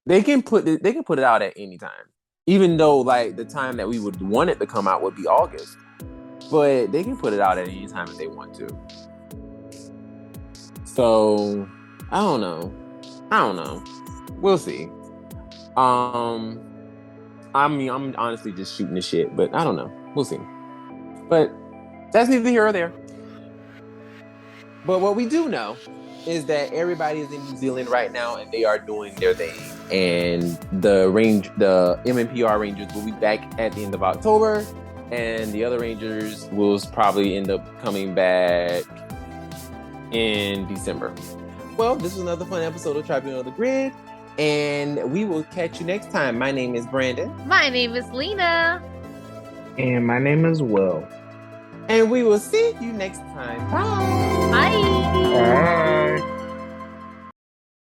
they can put it out at any time. Even though, like, the time that we would want it to come out would be August. But they can put it out at any time if they want to. So, I don't know. We'll see. I mean, I'm honestly just shooting the shit, but I don't know. We'll see. But that's neither here or there. But what we do know is that everybody is in New Zealand right now and they are doing their thing. And the MMPR Rangers will be back at the end of October, and the other Rangers will probably end up coming back in December. Well, this was another fun episode of Tribunal of the Grid, and we will catch you next time. My name is Brandon. My name is Lena. And my name is Will. And we will see you next time. Bye. Bye. Bye.